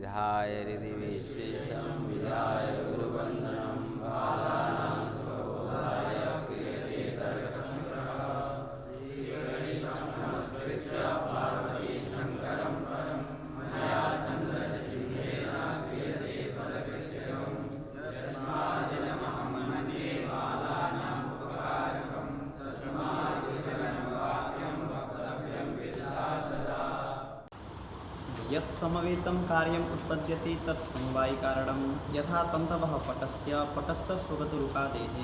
विधाय हृदि विशेषं विधाय गुरुवन्दनं बालानां स्वबोधाय क्रियते तर्कसङ्ग्रहः श्रीगणेशमस्कृत्य पार्वतीशङ्करं परं मया चन्द्रसिंहेन क्रियते पदकृत्यं यस्मादिदमहं मन्ये बालानाम् उपकारकं तस्मादिदं वाक्यं वक्तव्यं विदुषा सदा। यत् समवेतं कार्यम् उत्पद्यते तत् समवायी कारणं यथा तन्तवः पटस्य स्वगतरूपादेः।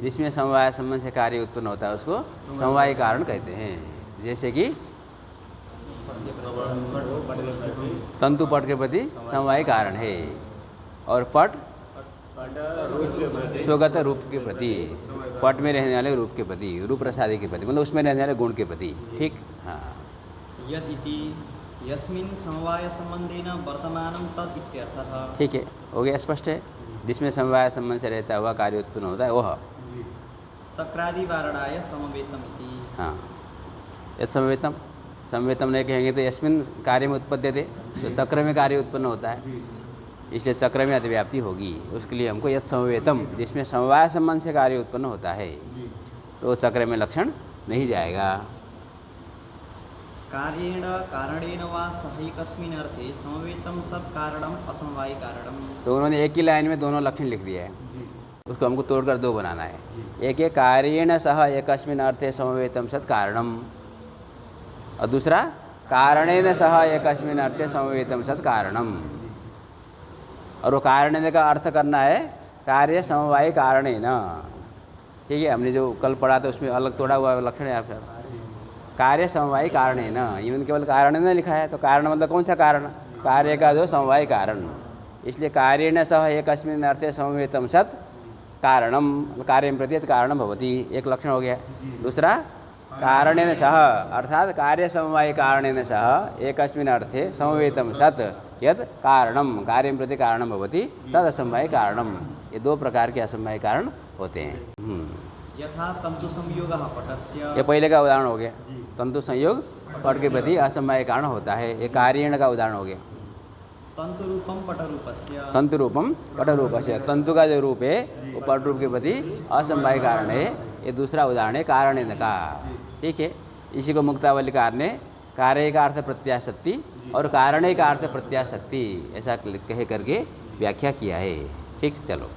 जिसमें समवाय संबंध से कार्य उत्पन्न होता है उसको समवायी कारण कहते हैं। जैसे कि तंतु पट के प्रति समवायी कारण है और पट स्वगत रूप के प्रति, पट में रहने वाले रूप के प्रति, रूप प्रसादी के प्रति, मतलब उसमें रहने वाले गुण के प्रति। ठीक, हाँ। यदिति यस्मिन् समवाय संबंधेन वर्तमानं तत् इत्यर्थः। ठीक है, हो गया, स्पष्ट है। जिसमें समवाय संबंध से रहता हुआ कार्य उत्पन्न होता है वह चक्रादि वारणाय समवेतम इति। हाँ, यद समवेतम, समवेतम नहीं कहेंगे तो यस्मिन् कार्य में उत्पद्यते, तो चक्र में कार्य उत्पन्न होता है, इसलिए चक्र में अतिव्याप्ति होगी। उसके लिए हमको यद समवेतम, जिसमें समवाय संबंध से कार्य उत्पन्न होता है, तो चक्र में लक्षण नहीं जाएगा। कार्येण कारणेन वा सहैकस्मिन् अर्थे समवेतं सत् कारणम् असमवायी कारणम्। तो उन्होंने एक ही लाइन में दोनों लक्षण लिख दिया है, उसको हमको तोड़कर दो बनाना है। एक है कार्येण सह एकस्मिन् अर्थे समवेतं सत् कारणम्, और दूसरा कारणेन सह एकस्मिन् अर्थे समवेतं सत् कारणम्। और वो कारणेन का अर्थ करना है कार्य समवायी कारणेन। ठीक है, हमने जो कल पढ़ा था उसमें अलग तोड़ा हुआ लक्षण है आपका, कार्य समवायी कारणेन। इन्होंने केवल कारणेन लिखा है, तो कारण मतलब कौन सा कारण? कार्य का जो समवायी कारण। इसलिए कार्येण सह एकस्मिन् अर्थे समवेतं सत् कारणम, कार्यं प्रति कारणं भवति, एक लक्षण हो गया। दूसरा कारणेन सह, अर्थात कार्य समवायी कारणेन सह एकस्मिन् अर्थे समवेतं सत् यत् कारणं, कार्यं प्रति कारणं भवति तद् असमवायी कारणम्। ये दो प्रकार के असमवायी कारण होते हैं। यथा तंतु संयोगः पटस्य, ये पहले का उदाहरण हो गया। तंतु संयोग पट के प्रति असमवायी कारण होता है, ये कार्येण का उदाहरण हो गया। तंतु रूपम पटरूपस्य, तंतु रूपम पटरूपस्य, तंतु का जो रूप है वो पट रूप के प्रति असमवायी कारण है। ये दूसरा उदाहरण है कारणेन का। ठीक है, इसी को मुक्तावलीकार ने कार्य का अर्थ प्रत्याशक्ति और कारणे का अर्थ प्रत्याशक्ति ऐसा कह करके व्याख्या किया है। ठीक, चलो।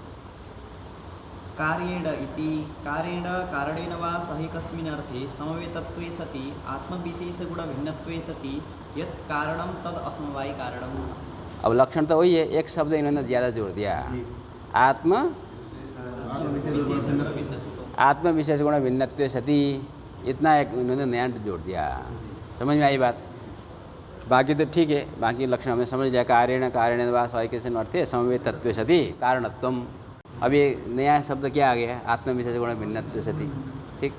कार्येण इति कार्येण कारणेन वा सहैकस्मिन् अर्थे समवेतत्वे सति आत्मविशेषगुणभिन्नत्वे सति यत् कारणं तद् असमवायी कारणम्। अब लक्षण तो वही है, एक शब्द इन्होंने ज़्यादा जोड़ दिया, आत्म विशेष गुण भिन्नत्वे सति, इतना एक इन्होंने नया जोड़ दिया। समझ में आई बात? बाकी तो ठीक है, बाकी लक्षण हमें समझ लिया। कार्येण कारणेन वा सहैकस्मिन् अर्थे समवेतत्वे सति कारणत्वम। अब ये नया शब्द क्या आ गया? आत्म विशेष गुण भिन्नत्वे सति। ठीक,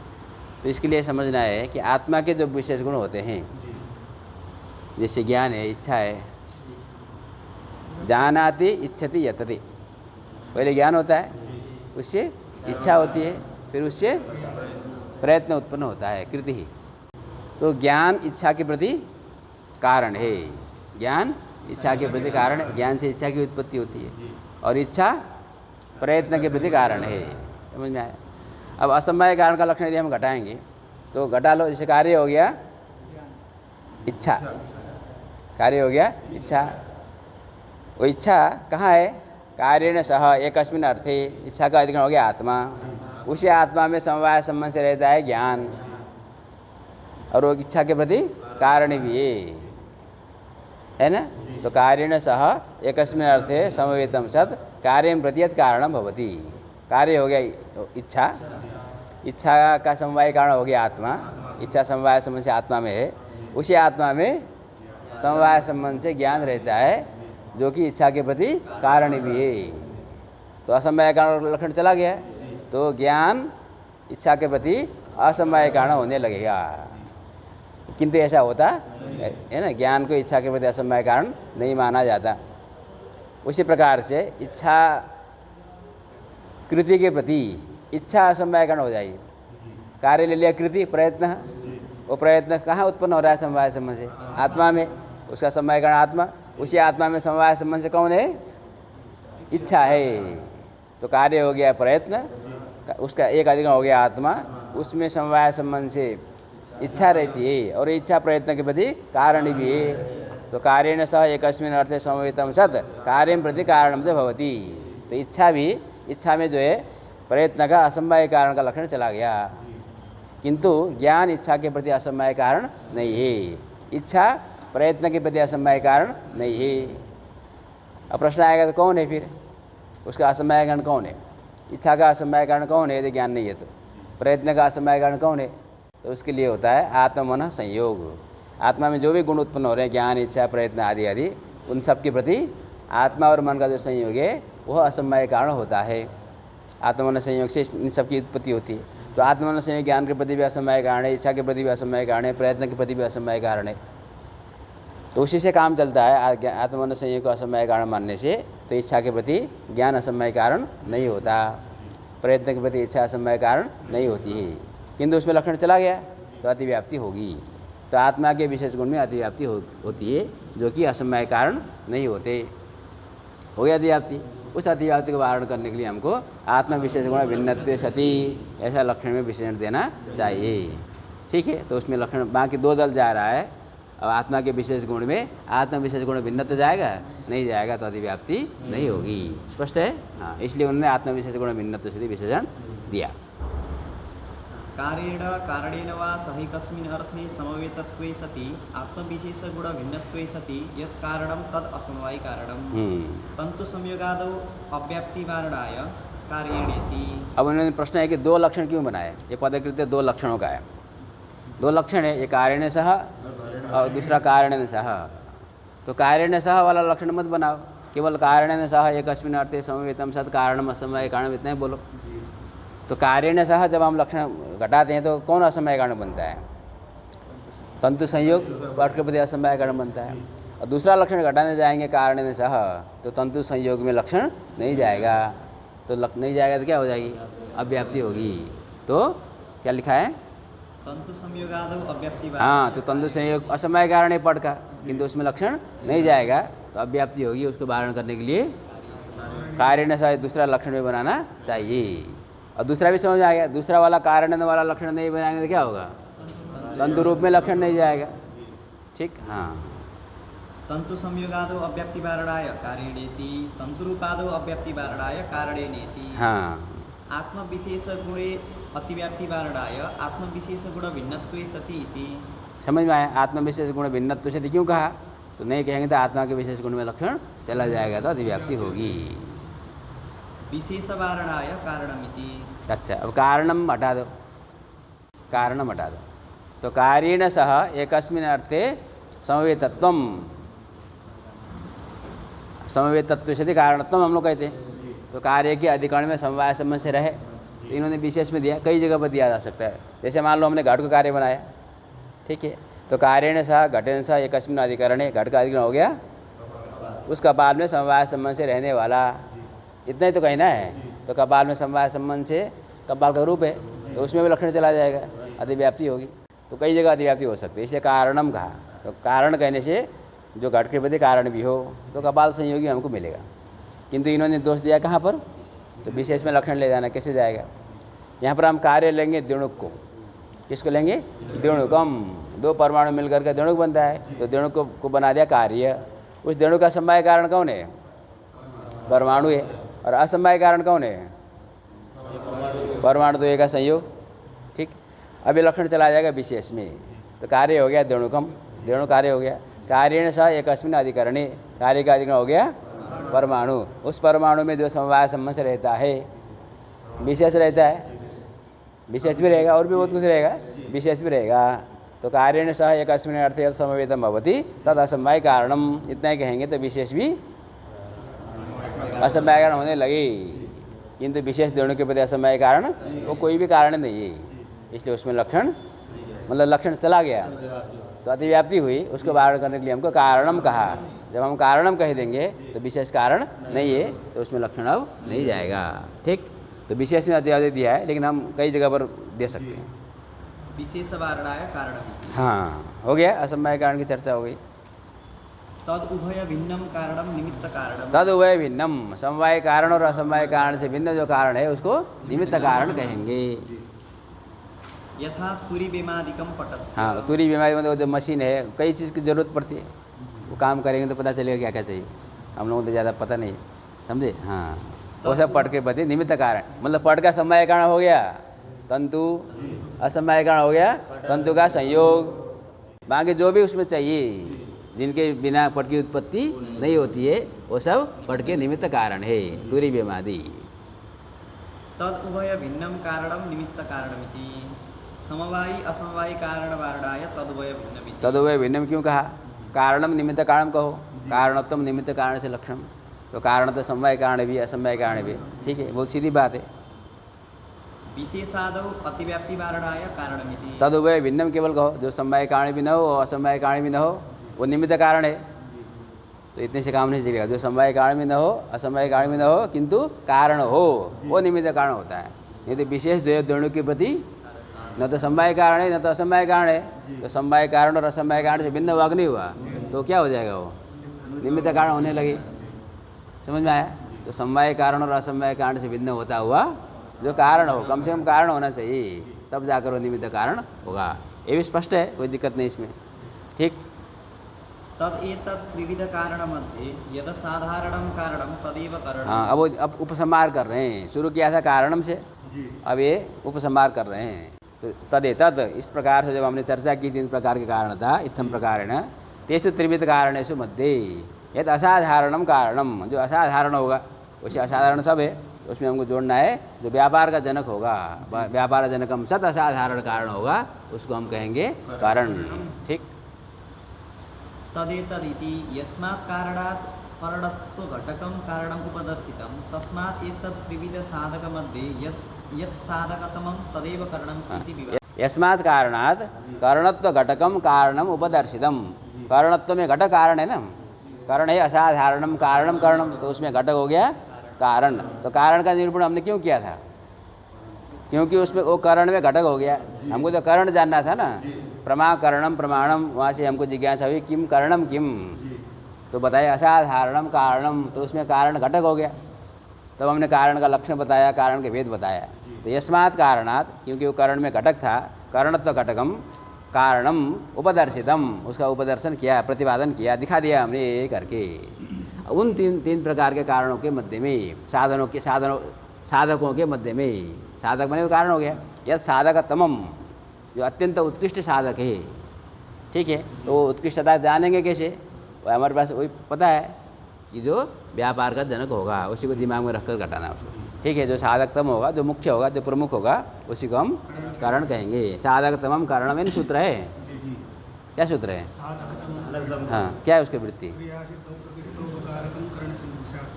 तो इसके लिए समझना है कि आत्मा के जो विशेष गुण होते हैं, जैसे ज्ञान है, इच्छा है, जानाति इच्छति यतति, पहले ज्ञान होता है, उससे इच्छा होती है, फिर उससे प्रयत्न उत्पन्न होता है, कृति ही। तो ज्ञान इच्छा के प्रति कारण है, ज्ञान इच्छा के प्रति कारण है, ज्ञान से इच्छा की उत्पत्ति होती है, और इच्छा प्रयत्न के प्रति कारण है। समझ में आया? अब असमवाय कारण का लक्षण यदि हम घटाएंगे तो घटा लो, जैसे कार्य हो गया इच्छा, कार्य हो गया इच्छा, वो इच्छा कहाँ है? कार्येण सह एकस्मिन् अर्थे, इच्छा का अधिकरण हो गया आत्मा, उसी आत्मा में समवाय संबंध से रहता है ज्ञान, और वो इच्छा के प्रति कारण भी है ना। तो कार्येण सह एकस्मिन् अर्थे समवेतं सत् कार्यं प्रति यत् कारणं भवति। कार्य हो गया इच्छा, इच्छा का समवाय कारण हो गया आत्मा, इच्छा समवाय संबंध से आत्मा में है, उसी आत्मा में समवाय संबंध से ज्ञान रहता है जो कि इच्छा के प्रति कारण भी है। तो असमवाय कारण लक्षण चला गया, तो ज्ञान इच्छा के प्रति असमवाय कारण होने लगेगा। किंतु ऐसा होता है ना, ज्ञान को इच्छा के प्रति असमवाय कारण नहीं माना जाता। उसी प्रकार से इच्छा कृति के प्रति इच्छा असमवाय कारण हो जाएगी। कार्य ले लिया कृति, प्रयत्न, वो प्रयत्न कहाँ उत्पन्न हो रहा है? समवाय संबंध से आत्मा में, उसका समवाय कारण आत्मा, उसी आत्मा में समवाय संबंध से कौन है? इच्छा है। तो कार्य हो गया प्रयत्न, उसका एक अधिकरण हो गया आत्मा, उसमें समवाय संबंध से इच्छा रहती है और इच्छा प्रयत्न के प्रति कारण भी है। तो कार्येण सह एकस्मिन् अर्थे समवेतम सत् कार्यं प्रति कारणं च भवति। तो इच्छा भी, इच्छा में जो है प्रयत्न का असमवाय कारण का लक्षण चला गया, किंतु ज्ञान इच्छा के प्रति असमवाय कारण नहीं है, इच्छा प्रयत्न के प्रति असमवाय कारण नहीं है। अब प्रश्न आएगा तो कौन है फिर? उसका असमवाय कारण कौन है? इच्छा का असमवाय कारण कौन है यदि ज्ञान नहीं है तो? प्रयत्न का असमवाय कारण कौन है? तो उसके लिए होता है आत्म मन संयोग। आत्मा में जो भी गुण उत्पन्न हो रहे हैं, ज्ञान इच्छा प्रयत्न आदि आदि, उन सब के प्रति आत्मा और मन का जो संयोग है वह असमवाय कारण होता है। आत्मा मन संयोग से इन सब की उत्पत्ति होती है। तो आत्मा मन संयोग ज्ञान के प्रति भी असमवाय कारण है, इच्छा के प्रति भी असमवाय कारण है, प्रयत्न के प्रति भी असमवाय कारण है। तो उसी से काम चलता है। आत्मा मन संयोग को असमवाय कारण मानने से तो इच्छा के प्रति ज्ञान असमवाय कारण नहीं होता, प्रयत्न के प्रति इच्छा असमवाय कारण नहीं होती है, किंतु उसमें लक्षण चला गया तो अतिव्याप्ति होगी। तो आत्मा के विशेष गुण में अतिव्याप्ति होती है, जो कि असमवाय कारण नहीं होते। हो गया अतिव्याप्ति। उस अतिव्याप्ति को वारण करने के लिए हमको आत्मा विशेष गुण भिन्नत्वे सति ऐसा लक्षण में विशेषण देना चाहिए। ठीक है, तो उसमें लक्षण बाकी दो दल जा रहा है। अब आत्मा के विशेष गुण में आत्मा विशेष गुण भिन्नत्व जाएगा, नहीं जाएगा तो अतिव्याप्ति नहीं होगी। स्पष्ट है? हाँ, इसलिए उन्होंने आत्मा विशेष गुण भिन्नत्व सति विशेषण दिया। कार्येण कारणेन वा सहिकस्मिन् अर्थे समवेतत्वे सति आत्मविशेषगुणभिन्नत्वे सति यत् कारणं तद् असमवायि कारणं तन्तु संयोगादौ अव्याप्तिवारणाय कार्येणेति। अब उन्होंने प्रश्न है कि दो लक्षण क्यों बनाए? ये पदकृत्य दो लक्षणों का है। दो लक्षण है, एक कार्येण सह और दूसरा कारणेन सह। तो कार्येण सह वाला लक्षण मत बनाओ, केवल कार्येण सह एकस्मिन् अर्थे समवेतम सत् कारणम असमवायि कारणम इतना ही बोलो। तो कार्येण सह जब हम लक्षण घटाते हैं तो कौन असमवाय कारण बनता है? तंतु संयोग पट के प्रति असमवाय कारण बनता है। और दूसरा लक्षण घटाने जाएंगे कार्येण सह तो तंतु संयोग में लक्षण नहीं जाएगा। तो नहीं जाएगा तो क्या हो जाएगी? अव्याप्ति होगी। तो क्या लिखा है? तंतु संयोगादौ अव्याप्ति। हाँ, तो तंतु संयोग असमवाय कारण है पट का, किंतु उसमें लक्षण नहीं जाएगा तो अव्याप्ति होगी। उसको वारण करने के लिए कार्येण सह दूसरा लक्षण भी बनाना चाहिए। और दूसरा भी समझ आ गया, दूसरा वाला कारण वाला लक्षण नहीं बनाएंगे तो क्या होगा? तंतु रूप में लक्षण नहीं जाएगा। ठीक, हाँ। तंतु संयोगादौ अव्याप्तिवारणाय कार्येणेति तंतुरूपादौ अव्याप्तिवारणाय कारणेनेति। हाँ, आत्मविशेषगुणे अतिव्याप्तिवारणाय आत्मविशेषगुणभिन्नत्वे सति इति। समझ में आया? आत्मविशेष गुण भिन्नत्व से क्यों कहा? तो नहीं कहेंगे तो आत्मा के विशेष गुण में लक्षण चला जाएगा तो अतिव्याप्ति होगी। विशेषवारणाय कारणमिति। अच्छा, अब कारणम हटा दो, कारणम हटा दो। तो कार्येण सह एकस्मिन् अर्थे समवेतत्वम, समवेतत्व से कारणत्वम हम लोग कहते हैं। तो कार्य के अधिकरण में समवाय संबंध से रहे, तो इन्होंने विशेष में दिया, कई जगह पर दिया जा सकता है। जैसे मान लो हमने घट का कार्य बनाया, ठीक है, तो कार्येण सह घटेन सह एकस्मिन् अधिकरणे, घट का अधिकरण हो गया उस कपाल में समवाय संबंध से रहने वाला, इतना ही तो कहना है। तो कपाल में समवाय संबंध से कपाल का रूप है तो उसमें भी लक्षण चला जाएगा, अतिव्याप्ति होगी। तो कई जगह अतिव्याप्ति हो सकती है, इसलिए कारणम कहा। तो कारण कहने से जो घट के प्रति कारण भी हो तो कपाल संयोगी हमको मिलेगा, किंतु इन्होंने दोष दिया कहाँ पर? तो विशेष में लक्षण ले जाना कैसे जाएगा? यहाँ पर हम कार्य लेंगे द्विणुक को, किसको लेंगे? द्विणुकम। दो परमाणु मिलकर के द्विणुक बनता है, तो द्विणुक को बना दिया कार्य। उस द्विणुक का समवाय कारण कौन है? परमाणु है। और असमवाय कारण कौन है? परमाणु द्वय का संयोग। ठीक, अभी लक्षण चला जाएगा विशेष में। तो कार्य हो गया द्विणुकम, द्विणुक कार्य हो गया। कार्येण सह एकस्मिन् अधिकरणे, कार्य का अधिकरण हो गया परमाणु। उस परमाणु में जो समवाय संबंध रहता है, विशेष रहता है, विशेष भी रहेगा और भी बहुत कुछ रहेगा, विशेष भी रहेगा। तो कार्येण सह एकस्मिन् अर्थे समवेतम भवति तद असमवाय कारणम, इतना ही कहेंगे तो विशेष भी असमवाय कारण होने लगे। किंतु विशेष द्विणुक के प्रति असमवाय कारण वो कोई भी कारण नहीं है, इसलिए उसमें लक्षण मतलब लक्षण चला गया तो अतिव्याप्ति हुई। उसको वारण करने के लिए हमको कारणम कहा। जब हम कारणम कह देंगे तो विशेष कारण नहीं है तो उसमें लक्षण अब नहीं जाएगा। ठीक, तो विशेष में अतिव्याप्ति दिया है, लेकिन हम कई जगह पर दे सकते हैं। विशेषवारणाय कारण। हाँ, हो गया, असमवाय कारण की चर्चा हो गई। तद उभय भिन्नम कारणम निमित्त कारणम। तद उभय भिन्नम, समवाय कारण और असमवाय कारण से भिन्न जो कारण है उसको निमित्त कारण कहेंगे। यथा तुरी बेमादिकम पटस्य। हाँ, तुरी बीमारी मतलब जो मशीन है, कई चीज़ की ज़रूरत पड़ती है, वो काम करेंगे तो पता चलेगा क्या क्या चाहिए। हम लोगों को तो ज़्यादा पता नहीं है, समझे। हाँ, वो सब पढ़ के बते निमित्त कारण, मतलब पढ़ का समवाय कारण हो गया तंतु, असमवाय कारण हो गया तंतु का संयोग, बाकी जो भी उसमें चाहिए जिनके बिना पट की उत्पत्ति नहीं होती है वो सब पट के निमित्त कारण है। तुरी बेमादि। तद उभय भिन्नम कारणम निमित्त कारणमिति। समवायी असमवायी कारण वारणाय तद उभय भिन्नमिति। तद उभय भिन्नम क्यों कहा? कारणम निमित्त कारण कहो, कारणत्म निमित्त कारण से लक्षण, तो कारण तो समवाय कारण भी असमवाय कारण भी, ठीक है, बहुत सीधी बात है। विशेषादौ अतिव्याप्ति वारणाय कारणमिति। तद उभय भिन्नम केवल कहो, जो समवाय कारण भी न हो और असमवाय कारण भी न हो वो निमित्त कारण है, तो इतने से काम नहीं चलेगा। जो समवाय कारण भी न हो असमवाय कारण भी न हो किंतु कारण हो वो निमित्त कारण होता है। नहीं तो विशेष जो है दोनों के प्रति न तो समवाय कारण है न तो असमवाय कारण है, तो समवाय कारण और असमवाय कारण से भिन्न वाग नहीं हुआ तो क्या हो जाएगा, वो निमित्त कारण होने लगे। समझ में आया? तो समवाय कारण और असमवाय कारण से भिन्न होता हुआ जो कारण हो, कम से कम कारण होना चाहिए, तब जाकर वो निमित्त कारण होगा। ये भी स्पष्ट है, कोई दिक्कत नहीं इसमें, ठीक। तद एतत् त्रिविध कारण मध्ये यद साधारणम कारणम तदेव कारणम। हाँ, अब उपसंहार कर रहे हैं। शुरू किया था कारणम से, अब ये उपसंहार कर रहे हैं। तो तद एतत्, इस प्रकार से जब हमने चर्चा की 3 प्रकार के कारण था, इत्थम प्रकारेण तेषु त्रिविध कारणेषु मध्ये यद असाधारणम कारणम, जो असाधारण होगा उसे असाधारण सब है, तो उसमें हमको जोड़ना है जो व्यापार का जनक होगा, व्यापार जनकम सत असाधारण कारण होगा, उसको हम कहेंगे कारण, ठीक। तदेतदिति यस्मात् कारणात् करणत्व घटकम कारणम उपदर्शितम तस्मात् एतत् त्रिविध साधक मध्ये यत् साधकतमं तदेव कारणम इति विभागः। यस्मात् कारणात् करणत्व घटकम कारणम उपदर्शितम, कारणत्व में घटक कारण है ना, कारण है असाधारणम कारणम कारणम, तो उसमें घटक हो गया कारण। तो कारण का निरूपण हमने क्यों किया था? क्योंकि उसमें वो कारण में घटक हो गया। हमको तो कारण जानना था ना, प्रमा करणम प्रमाणम, वहाँ से हमको जिज्ञासा हुई किम करणम किम, तो बताया असाधारणम कारणम, तो उसमें कारण घटक हो गया। तब हमने कारण का लक्षण बताया, कारण के भेद बताया। तो यस्मात् कारणात्, क्योंकि वो कारण में घटक था, कारणत्व घटकम कारणम उपदर्शितम, उसका उपदर्शन किया, प्रतिपादन किया, दिखा दिया हमने ये करके। उन तीन प्रकार के कारणों के मध्य में साधकों के मध्य में, साधक बने कारण हो गया, यह साधकतमम, जो अत्यंत उत्कृष्ट साधक है, ठीक है। तो वो उत्कृष्टता जानेंगे कैसे? वो हमारे पास वही पता है कि जो व्यापार का जनक होगा उसी को दिमाग में रखकर घटाना उसको, ठीक है। जो साधकतम होगा, जो मुख्य होगा, जो प्रमुख होगा, उसी को हम कारण कहेंगे। साधकतमम कारण में सूत्र है, क्या सूत्र है? हाँ, क्या है उसकी वृत्ति?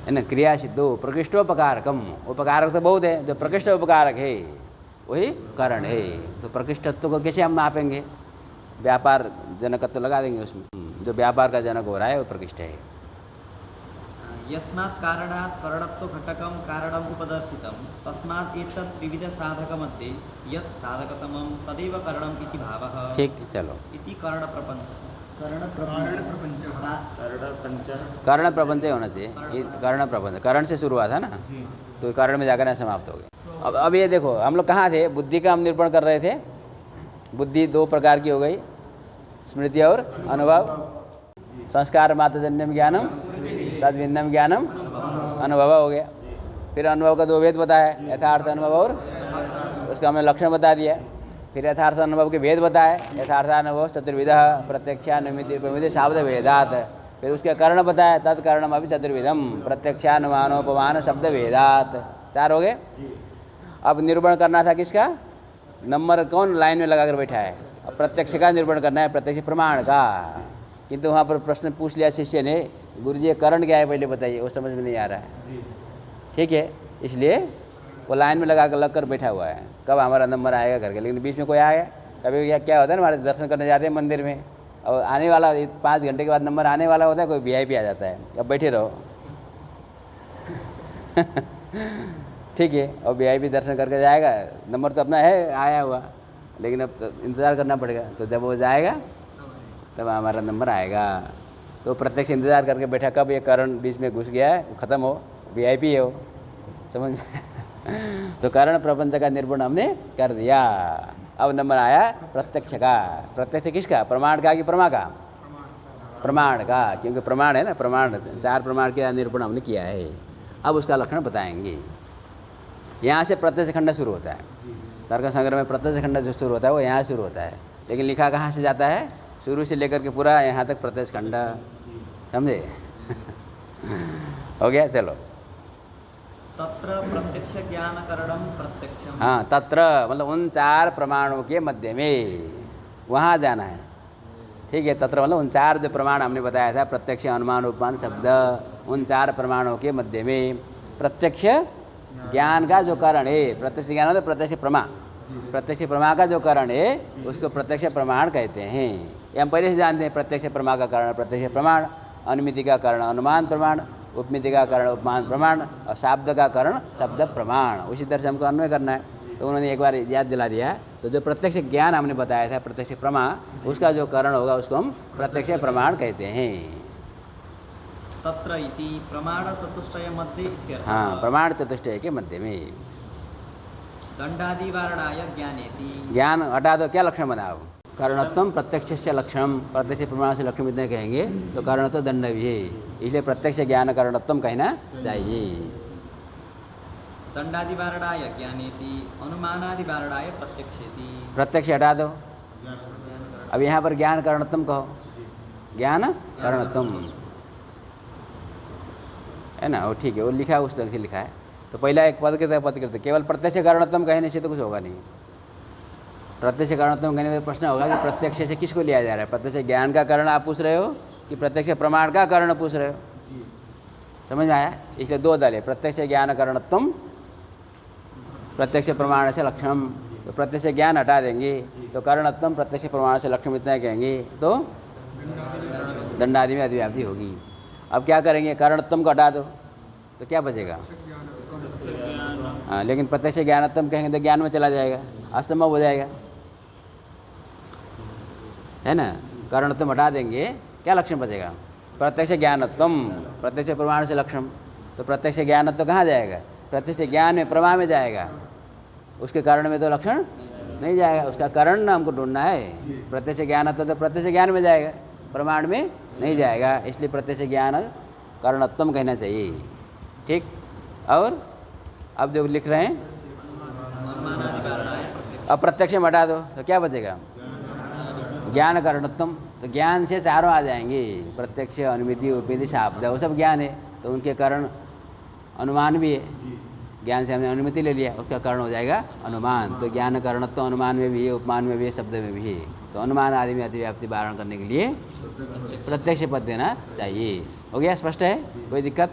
है ना, क्रिया सिद्धो प्रकृष्टोपकारकम, उपकारक तो बहुत है, जो प्रकृष्ट उपकारक है वही कारण है। तो प्रकृष्टत्व को कैसे हम मापेंगे? व्यापार जनकत्व लगा देंगे उसमें, जो व्यापार का जनक हो रहा है वो प्रकृष्ट है। यस्मात् कारणात् करणत्व घटकम कारणम उपदर्शितम तस्मात् एतत् त्रिविध साधक मध्ये यत् साधकतमं तदेव कारणम इति भावः। ठीक, चलो। इति कर्ण प्रपंच कर्ण प्रपंच होना चाहिए, ये कर्ण प्रपंच, कर्ण से शुरू हुआ था ना, तो कर्ण में जाकर समाप्त हो गया। अब ये देखो, हम लोग कहाँ थे? बुद्धि का हम निरूपण कर रहे थे। बुद्धि 2 प्रकार की हो गई, स्मृति और अनुभव। संस्कार मात्रजन्यम ज्ञानम तद भिन्नम ज्ञानम अनुभव हो गया। फिर अनुभव का 2 भेद बताया, यथार्थ अनुभव और उसका हमने लक्षण बता दिया। फिर यथार्थ अनुभव के भेद बताए, यथार्थानुभव चतुर्विधः प्रत्यक्षानुमिति उपमिति शाब्द भेदात। फिर उसके कारण बताया, तत्कारणम अभी चतुर्विधम प्रत्यक्षानुमानोपमान शब्द भेदात। 4 हो गए। अब निरूपण करना था किसका? नंबर कौन लाइन में लगाकर बैठा है? अब प्रत्यक्ष का निरूपण करना है, प्रत्यक्ष प्रमाण का। किंतु वहाँ पर प्रश्न पूछ लिया शिष्य ने, गुरुजी कारण क्या है पहले बताइए, वो समझ में नहीं आ रहा है, ठीक है। इसलिए वो लाइन में लग कर बैठा हुआ है, कब हमारा नंबर आएगा करके। लेकिन बीच में कोई आ गया, कभी क्या होता है ना, हमारे दर्शन करने जाते हैं मंदिर में, और आने वाला 5 घंटे के बाद नंबर आने वाला होता है, कोई VIP आ जाता है, अब बैठे रहो ठीक है। और VIP दर्शन करके जाएगा, नंबर तो अपना है आया हुआ, लेकिन अब इंतज़ार करना पड़ेगा। तो जब वो जाएगा तब हमारा नंबर आएगा। तो प्रत्यक्ष इंतजार करके बैठा कब ये कारण बीच में घुस गया है, वो ख़त्म हो, VIP है वो, समझ में। तो कारण प्रपंच का निरूपण हमने कर दिया। अब नंबर आया प्रत्यक्ष का। प्रत्यक्ष किसका? प्रमाण का कि प्रमा का? प्रमाण का, क्योंकि प्रमाण है ना, प्रमाण 4 प्रमाण के निरूपण हमने किया है। अब उसका लक्षण बताएंगे। यहाँ से प्रत्यक्ष खंड शुरू होता है, तर्क संग्रह में प्रत्यक्ष खंड जो शुरू होता है वो यहाँ शुरू होता है, लेकिन लिखा कहाँ से जाता है? शुरू से लेकर के पूरा यहाँ तक प्रत्यक्ष खंड, समझे? हो गया, चलो। तत्र प्रत्यक्ष ज्ञान करणम प्रत्यक्षम। हाँ, तत्र मतलब उन 4 प्रमाणों के मध्य में वहाँ जाना है, ठीक है। तत्र मतलब उन 4 जो प्रमाण हमने बताया था, प्रत्यक्ष, अनुमान, उपमान, शब्द, उन 4 प्रमाणों के मध्य में प्रत्यक्ष ज्ञान का जो कारण है, प्रत्यक्ष ज्ञान होता है प्रत्यक्ष प्रमा, प्रत्यक्ष प्रमा का जो कारण है उसको प्रत्यक्ष प्रमाण कहते हैं। ये हम पहले से जानते हैं। प्रत्यक्ष प्रमा का कारण प्रत्यक्ष प्रमाण, अनुमिति का कारण अनुमान प्रमाण, उपमिति का कारण उपमान प्रमाण और शाब्द का कारण शब्द प्रमाण। उसी तरह से हमको अन्वय करना है। तो उन्होंने एक बार याद दिला दिया। तो जो प्रत्यक्ष ज्ञान हमने बताया था, प्रत्यक्ष प्रमा, उसका जो कारण होगा उसको हम प्रत्यक्ष प्रमाण कहते हैं। तत्र इति प्रमाण चतुष्टय मध्य इत्यर्थः। हाँ, प्रमाण चतुष्टय के मध्य में। दंडादि वारणाय ज्ञानेति। ज्ञान हटा दो, क्या लक्षण बनाओ? कारणत्वम प्रत्यक्ष से लक्षण, प्रत्यक्ष प्रमाण से लक्षण इतने कहेंगे तो कारणत्व दंड भी है, इसलिए प्रत्यक्ष ज्ञान कारणत्वम कहना चाहिए। दंडादि वारणाय ज्ञानेति, अनुमानादि वारणाय प्रत्यक्षेति। प्रत्यक्ष हटा दो। अब यहाँ पर ज्ञान कारणत्वम कहो, ज्ञान कारणत्वम है ना, वो ठीक है, वो लिखा है, उस ढंग से लिखा है। तो पहला एक पद के पद करते, केवल प्रत्यक्ष कारणत्वम कहने से तो कुछ होगा नहीं। प्रत्यक्ष कारणत्वम कहने में प्रश्न होगा कि प्रत्यक्ष से किसको लिया जा रहा है? प्रत्यक्ष ज्ञान का कारण आप पूछ रहे हो कि प्रत्यक्ष प्रमाण का कारण पूछ रहे हो? समझ में आया? इसलिए 2 दल है, प्रत्यक्ष ज्ञान कारणत्वम, प्रत्यक्ष प्रमाण से लक्षणम। तो प्रत्यक्ष ज्ञान हटा देंगे तो कारणत्वम प्रत्यक्ष प्रमाण से लक्षण इतना कहेंगे तो दंडादि में अधिव्याप्ति होगी। अब क्या करेंगे? कारणत्वम को हटा दो तो क्या बचेगा? हाँ, लेकिन प्रत्यक्ष ज्ञानत्वम कहेंगे तो ज्ञान में चला जाएगा, असंभव हो जाएगा, है ना। कारणत्वम हटा देंगे, क्या लक्षण बचेगा? प्रत्यक्ष ज्ञानत्वम, प्रत्यक्ष प्रमाण से लक्षण। तो प्रत्यक्ष ज्ञानत्व कहाँ जाएगा? प्रत्यक्ष ज्ञान में, प्रमा में जाएगा, उसके कारण में तो लक्षण नहीं जाएगा। उसका कारण हमको ढूंढना है। प्रत्यक्ष ज्ञानत्व तो प्रत्यक्ष ज्ञान में जाएगा, प्रमाण में नहीं जाएगा, इसलिए प्रत्यक्ष ज्ञान कारणत्वम कहना चाहिए, ठीक। और अब जो लिख रहे हैं अब प्रत्यक्ष में हटा दो तो क्या बचेगा? ज्ञान कारणत्वम। तो ज्ञान से 4 आ जाएंगे, प्रत्यक्ष, अनुमिति, उपमिति, शाब्द, वो सब ज्ञान है। तो उनके कारण अनुमान भी है। ज्ञान से हमने अनुमिति ले लिया, उसका कारण हो जाएगा अनुमान। तो ज्ञान कारणत्व अनुमान में भी है, उपमान में भी है, शब्द में भी है। तो अनुमान आदि में अतिव्याप्ति वारण करने के लिए प्रत्यक्ष पद देना चाहिए। हो गया? स्पष्ट है? कोई दिक्कत?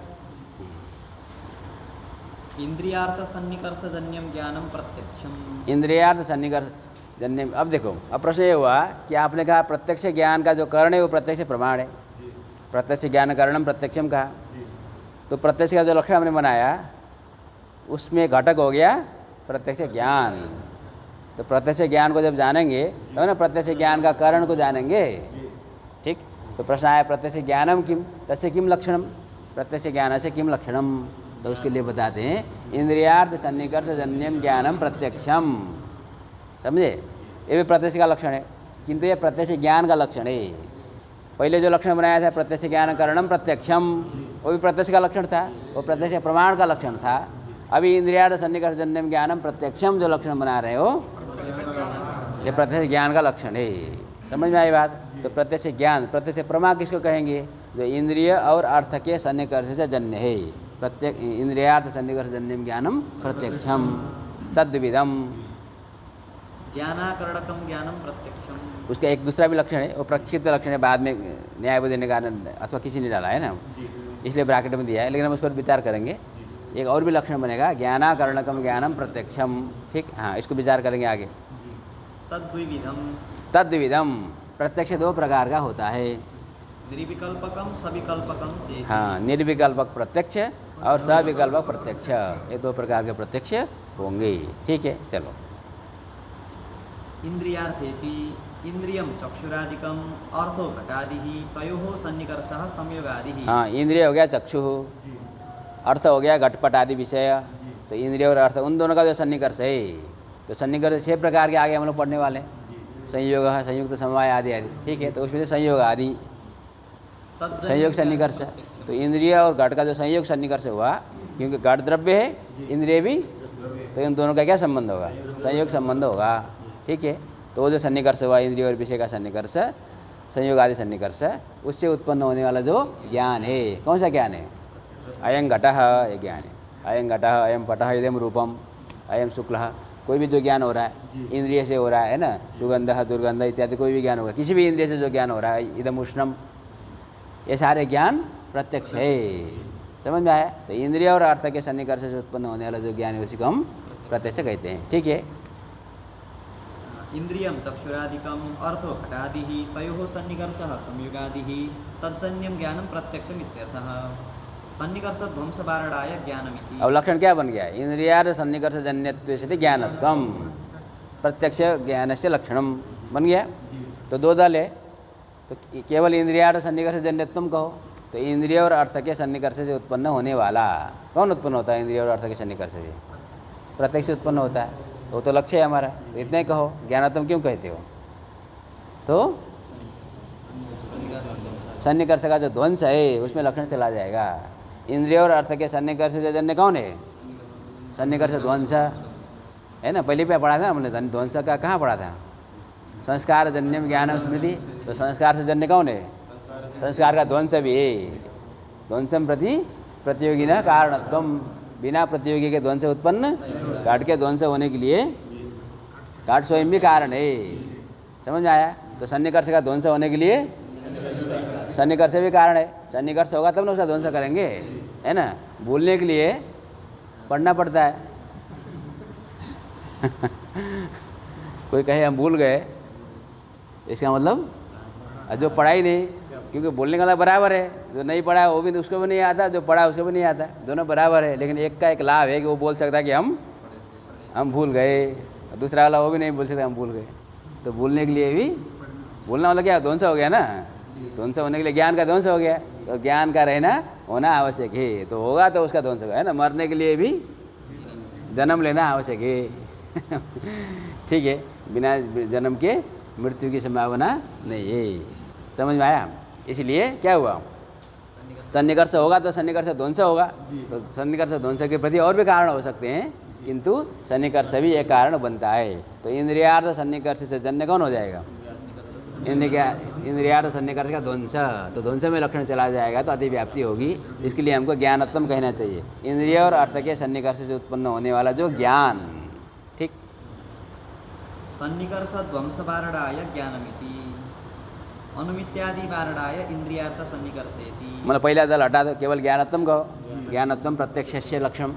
इंद्रियार्थ सन्निकर्षजन्यम ज्ञानम प्रत्यक्षम। इंद्रियार्थ सन्निकर्ष जन्य। अब देखो, अब प्रश्न ये हुआ कि आपने कहा प्रत्यक्ष ज्ञान का जो कारण है वो प्रत्यक्ष प्रमाण है, प्रत्यक्ष ज्ञान कारणम प्रत्यक्षम कहा। तो प्रत्यक्ष का जो लक्षण हमने बनाया उसमें घटक हो गया प्रत्यक्ष ज्ञान। तो प्रत्यक्ष ज्ञान को जब जानेंगे तो ना प्रत्यक्ष ज्ञान का कारण को जानेंगे, ठीक। तो प्रश्न आया प्रत्यक्ष ज्ञानम किम तस्य किम लक्षणम, प्रत्यक्ष ज्ञान से किम लक्षणम। तो उसके लिए बताते हैं इंद्रियार्थ सन्निकर्ष जन्यम ज्ञानम प्रत्यक्षम। समझे? ये भी प्रत्यक्ष का लक्षण है, किंतु ये प्रत्यक्ष ज्ञान का लक्षण है। पहले जो लक्षण बनाया था प्रत्यक्ष ज्ञान कारणम प्रत्यक्षम, वो भी प्रत्यक्ष का लक्षण था, वो प्रत्यक्ष प्रमाण का लक्षण था। अभी इंद्रियार्थ सन्निकर्ष जन्यम ज्ञानम प्रत्यक्षम जो लक्षण बना रहे हो ये प्रत्यक्ष ज्ञान का लक्षण है। समझ में आई बात? तो प्रत्यक्ष ज्ञान, प्रत्यक्ष प्रमा किसको कहेंगे? जो इंद्रिय और अर्थ के सन्निकर्ष से जन्य है। प्रत्यक्ष इंद्रियार्थ सन्निकर्ष जन्यम ज्ञानम प्रत्यक्षम तद्विदम। ज्ञानाकरणकम ज्ञानम प्रत्यक्षम। उसका एक दूसरा भी लक्षण है, वो प्रक्षिप्त लक्षण है, बाद में न्याय देने का अथवा किसी ने डाला है ना, इसलिए ब्रैकेट में दिया है, लेकिन हम उस पर विचार करेंगे। एक और भी लक्षण बनेगा ज्ञानाकरणकम ज्ञानम प्रत्यक्षम, ठीक। हाँ, इसको विचार करेंगे आगे। तद्विविधम। तद्विविधम, प्रत्यक्ष 2 प्रकार का होता है, निर्विकल्पकम सविकल्पकम चेति। हाँ, निर्विकल्पक प्रत्यक्ष और सविकल्पक प्रत्यक्ष, ये 2 प्रकार के प्रत्यक्ष होंगे, ठीक है। चलो, इंद्रियार्थेति इंद्रियम चक्षुरादिकम अर्थो घटादिः तयोः सन्निकर्षः संयोगादिः। हाँ, इंद्रिय हो गया चक्षु, अर्थ हो गया घटपट आदि विषय। तो इंद्रिय और अर्थ उन दोनों का जो सन्निकर्ष है, तो सन्निकर्ष 6 प्रकार के आगे हम लोग पढ़ने वाले हैं। संयोग, संयुक्त समवाय आदि आदि, ठीक है। तो उसमें से संयोग आदि, संयोग सन्निकर्ष। तो इंद्रिय और घट का जो संयोग सन्निकर्ष हुआ, क्योंकि घट द्रव्य है, इंद्रिय भी, तो इन दोनों का क्या संबंध होगा? संयोग संबंध होगा, ठीक है। तो वो जो सन्निकर्ष हुआ इंद्रिय और विषय का सन्निकर्ष, संयोग आदि सन्निकर्ष, उससे उत्पन्न होने वाला जो ज्ञान है, कौन सा ज्ञान है? अयं घटः, ये ज्ञान है। अयं घटः, अयं पटः, इदं रूपम, अयं शुक्लः। कोई भी जो ज्ञान हो रहा है इंद्रिय से हो रहा है ना, सुगंध दुर्गंध इत्यादि कोई भी ज्ञान होगा, किसी भी इंद्रिय से जो ज्ञान हो रहा है, इदम उष्णम, ये सारे ज्ञान प्रत्यक्ष है। समझ में आया? तो इंद्रिय और अर्थ के सन्निकर्ष से उत्पन्न होने वाला जो ज्ञान है उसी को हम प्रत्यक्ष कहते हैं, ठीक है। इंद्रियम चक्षुरादिकम अर्थो घटादिः तयोः सन्निकर्षः संयोगादिः तज्जन्यं ज्ञानं प्रत्यक्षम् इत्यर्थः। सन्निकर्ष ध्वंस वारणाय ज्ञानमिति। अब लक्षण क्या बन गया? इंद्रियार्थ सन्निकर्ष जन्यत्व से ज्ञानत्वम, प्रत्यक्ष ज्ञान से लक्षणम बन गया। तो 2 दल है, तो केवल इंद्रियार्थ सन्निकर्ष जन्यत्वम कहो, तो इंद्रिय और अर्थ के सन्निकर्ष से उत्पन्न होने वाला कौन उत्पन्न होता है? इंद्रिय और अर्थ के सन्निकर्ष से प्रत्यक्ष उत्पन्न होता है, वो तो लक्ष्य है हमारा। तो इतना ही कहो, ज्ञानात्म क्यों कहते हो? तो सन्निकर्ष का जो ध्वंस है उसमें लक्षण चला जाएगा। इंद्रिय और अर्थ के सन्निकर्ष से जन्य कौन है? सन्निकर्ष ध्वंस है ना, पहले पे पढ़ा था हमने। ध्वंस का कहाँ पढ़ा था? संस्कार जन्यम ज्ञानम स्मृति। तो संस्कार से जन्य कौन है? संस्कार का ध्वंस भी है। ध्वंसम प्रति प्रतियोगी न कारणत्वम, बिना प्रतियोगी के ध्वंस उत्पन्न, घट के ध्वंस होने के लिए घट स्वयं भी कारण है। समझ में आया? तो सन्निकर्ष का ध्वंस होने के लिए सन्निकर्ष भी कारण है। सन्निकर्ष होगा तब ना उसका ध्वंस करेंगे, है ना। भूलने के लिए पढ़ना पड़ता है। कोई कहे हम भूल गए, इसका मतलब जो पढ़ा ही नहीं, क्योंकि बोलने का बराबर है। जो नहीं पढ़ा है वो भी उसको भी नहीं आता, जो पढ़ा उसको भी नहीं आता, दोनों बराबर है। लेकिन एक का एक लाभ है कि वो बोल सकता है कि हम भूल गए, दूसरा वाला वो भी नहीं बोल सकता हम भूल गए। तो भूलने के लिए भी, भूलना मतलब क्या? ध्वंस हो गया ना। ध्वंस होने के लिए ज्ञान का ध्वंस हो गया, तो ज्ञान का रहना होना आवश्यक है। तो होगा तो उसका ध्वंस होगा, है ना। मरने के लिए भी जन्म लेना आवश्यक है। ठीक है, बिना जन्म के मृत्यु की संभावना नहीं है। समझ में आया? इसलिए क्या हुआ? सन्निकर्ष होगा तो सन्निकर्ष ध्वंस होगा, तो सन्निकर्ष ध्वंस के प्रति और भी कारण हो सकते हैं, किंतु सन्निकर्ष भी एक कारण बनता है। तो इंद्रियार्थ सन्निकर्ष से जन्य कौन हो जाएगा? इंद्रियार्थ सन्निकर्ष का ध्वंस। तो ध्वंस में लक्षण चला जाएगा तो अतिव्याप्ति होगी। इसके लिए हमको ज्ञानत्म कहना चाहिए। इंद्रिय और अर्थ के सन्निकर्ष से उत्पन्न होने वाला जो ज्ञान, ठीक। सन्निकर्ष ध्वंस वारणाय ज्ञानमिति, अनुमित्यादि वारणाय इंद्रियार्थ सन्निकर्षेति। मतलब पहला दल हटा दो, केवल ज्ञानत्म कहो। ज्ञानत्म प्रत्यक्षस्य लक्षण।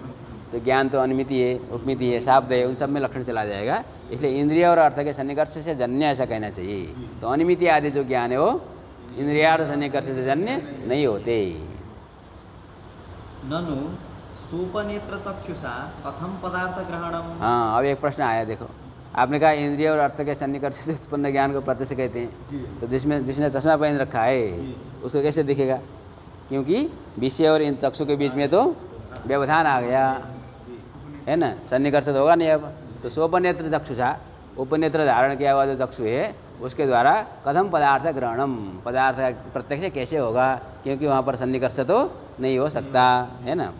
तो ज्ञान तो अनुमिति है, उपमिति है, शाब्द है, उन सब में लक्षण चला जाएगा। इसलिए इंद्रिय और अर्थ के सन्निकर्ष से जन्य ऐसा कहना चाहिए। तो अनुमिति आदि जो ज्ञान है वो इंद्रियार्थ सन्निकर्ष से जन्य नहीं होते। ननु सूपनेत्र चक्षुषा कथम पदार्थ ग्रहणम। हाँ, अब एक प्रश्न आया, देखो। आपने कहा इंद्रिय और अर्थ के सन्निकर्ष से उत्पन्न ज्ञान को प्रत्यक्ष कहते हैं। तो जिसने चश्मा पहन रखा है उसको कैसे दिखेगा? क्योंकि विषय और इन चक्षु के बीच में तो व्यवधान आ गया, है ना। सन्निकर्ष तो होगा नहीं। अब तो सोपनेत्र चक्षुषा, उपनेत्र धारण किया हुआ जो चक्षु है उसके द्वारा कथम पदार्थ ग्रहणम, पदार्थ का प्रत्यक्ष कैसे होगा? क्योंकि वहाँ पर सन्निकर्ष तो नहीं हो सकता, है ना।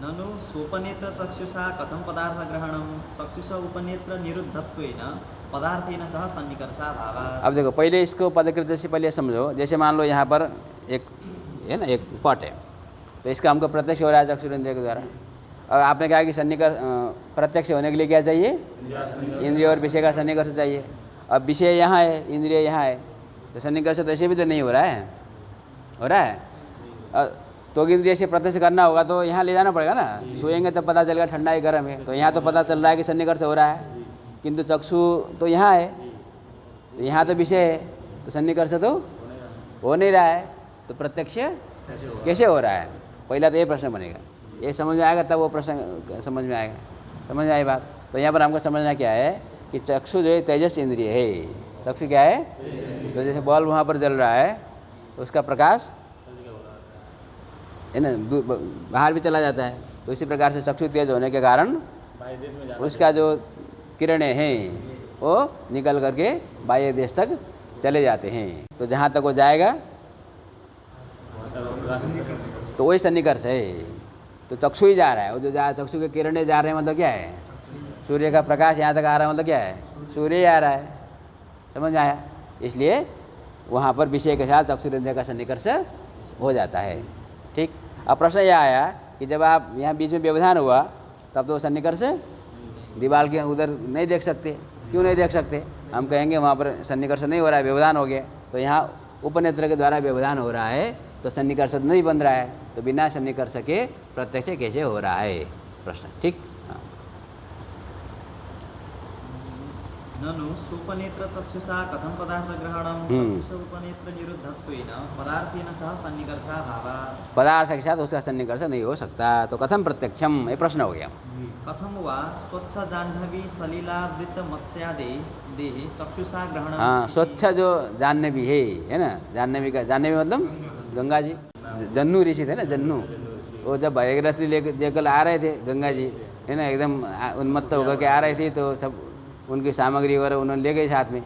ननु सोपनेत्र चक्षुषा कथम पदार्थ ग्रहणम चक्षुषा उपनेत्र निरुद्धत्वेन पदार्थेन सह सन्निकर्षाभावात्। अब देखो, पहले इसको पदकृत्य से पहले समझो। जैसे मान लो यहाँ पर एक है ना, एक पट है, तो इसका हमको प्रत्यक्ष हो रहा है चक्षुरेंद्रिय के द्वारा। और आपने कहा कि प्रत्यक्ष होने के लिए क्या चाहिए? इंद्रिय और विषय का सन्निकर्ष चाहिए। अब विषय यहाँ है, इंद्रिय यहाँ है, तो सन्निकर्ष तो ऐसे भी तो नहीं हो रहा है, हो रहा है। तो इंद्रिय से प्रत्यक्ष करना होगा तो यहाँ ले जाना पड़ेगा ना। सोएंगे तब पता चलेगा ठंडा है गर्म है। तो यहाँ तो पता चल रहा है कि सन्निकर्ष हो रहा है, किंतु चक्षु तो यहाँ है, तो यहाँ तो विषय है, तो सन्निकर्ष तो हो नहीं रहा है। तो प्रत्यक्ष कैसे हो रहा है? पहला तो ये प्रश्न बनेगा। ये समझ में आएगा तब वो प्रश्न समझ में आएगा। समझ में आई बात? तो यहाँ पर हमको समझना क्या है कि चक्षु जो है तेजस इंद्रिय है, चक्षु क्या है? तो जैसे बल्ब वहाँ पर जल रहा है तो उसका प्रकाश है ना बाहर भी चला जाता है, तो इसी प्रकार से चक्षु तेज होने के कारण उसका जो किरणें हैं वो निकल करके बाह्य देश तक चले जाते हैं। तो जहाँ तक वो जाएगा तो वही सन्निकर्ष है। तो चक्षु ही जा रहा है, वो जो चक्षु के किरणें जा रहे हैं मतलब क्या है? सूर्य का प्रकाश यहाँ तक आ रहा है मतलब क्या है? सूर्य ही आ रहा है। समझ में आया? इसलिए वहाँ पर विषय के साथ चक्षुरेंद्रिय का सन्निकर्ष हो जाता है। ठीक। अब प्रश्न यह आया कि जब आप यहाँ बीच में व्यवधान हुआ तब तो सन्निकर्ष दीवार के उधर नहीं देख सकते। क्यों नहीं देख सकते? हम कहेंगे वहाँ पर सन्निकर्ष नहीं हो रहा है, व्यवधान हो गया। तो यहाँ उपनेत्र के द्वारा व्यवधान हो रहा है तो सन्निकर्ष नहीं बन रहा है, तो बिना सन्निकर्ष के प्रत्यक्ष कैसे हो रहा है? प्रश्न। ठीक। हाँ। ननु सुपनेत्र चक्षुषा कथम पदार्थ ग्रहणम चक्षुष उपनेत्र निरुद्धत्वेन पदार्थेन सह सन्निकर्षाभावात्। पदार्थ के साथ उसका सन्निकर्ष नहीं हो सकता, तो कथम प्रत्यक्षम? ये प्रश्न हो गया। कथम वा स्वच्छ जाह्नवी सलिलावृत मत्स्यादे देहे चक्षुषा ग्रहणम। हाँ, स्वच्छ जो जाह्नवी है ना, जाह्नवी का, जाह्नवी मतलब गंगा जी, जन्नू ऋषि थे ना, जन्नू। वो जब भागीरथी लेकर आ रहे थे गंगा जी है ना, एकदम उन्मत्त होकर के आ रहे थे, तो सब उनकी सामग्री वगैरह उन्होंने ले गए साथ में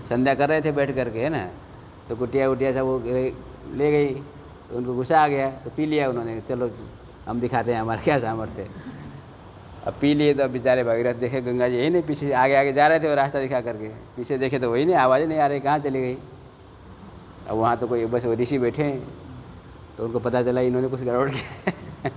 संध्या कर रहे थे बैठ करके है ना, तो कुटिया उटिया सब वो ले गई, तो उनको गुस्सा आ गया, तो पी लिया उन्होंने। चलो हम दिखाते हैं हमारा क्या सामर्थ्य। अब पी लिए तो अब बेचारे भागीरथ देखे गंगा जी यही नहीं, पीछे आगे आगे जा रहे थे वो रास्ता दिखा करके, पीछे देखे तो वही नहीं, आवाज़ नहीं आ रही, कहाँ चली गई। अब वहाँ तो कोई बस वो ऋषि बैठे हैं, तो उनको पता चला इन्होंने कुछ गड़बड़ किया।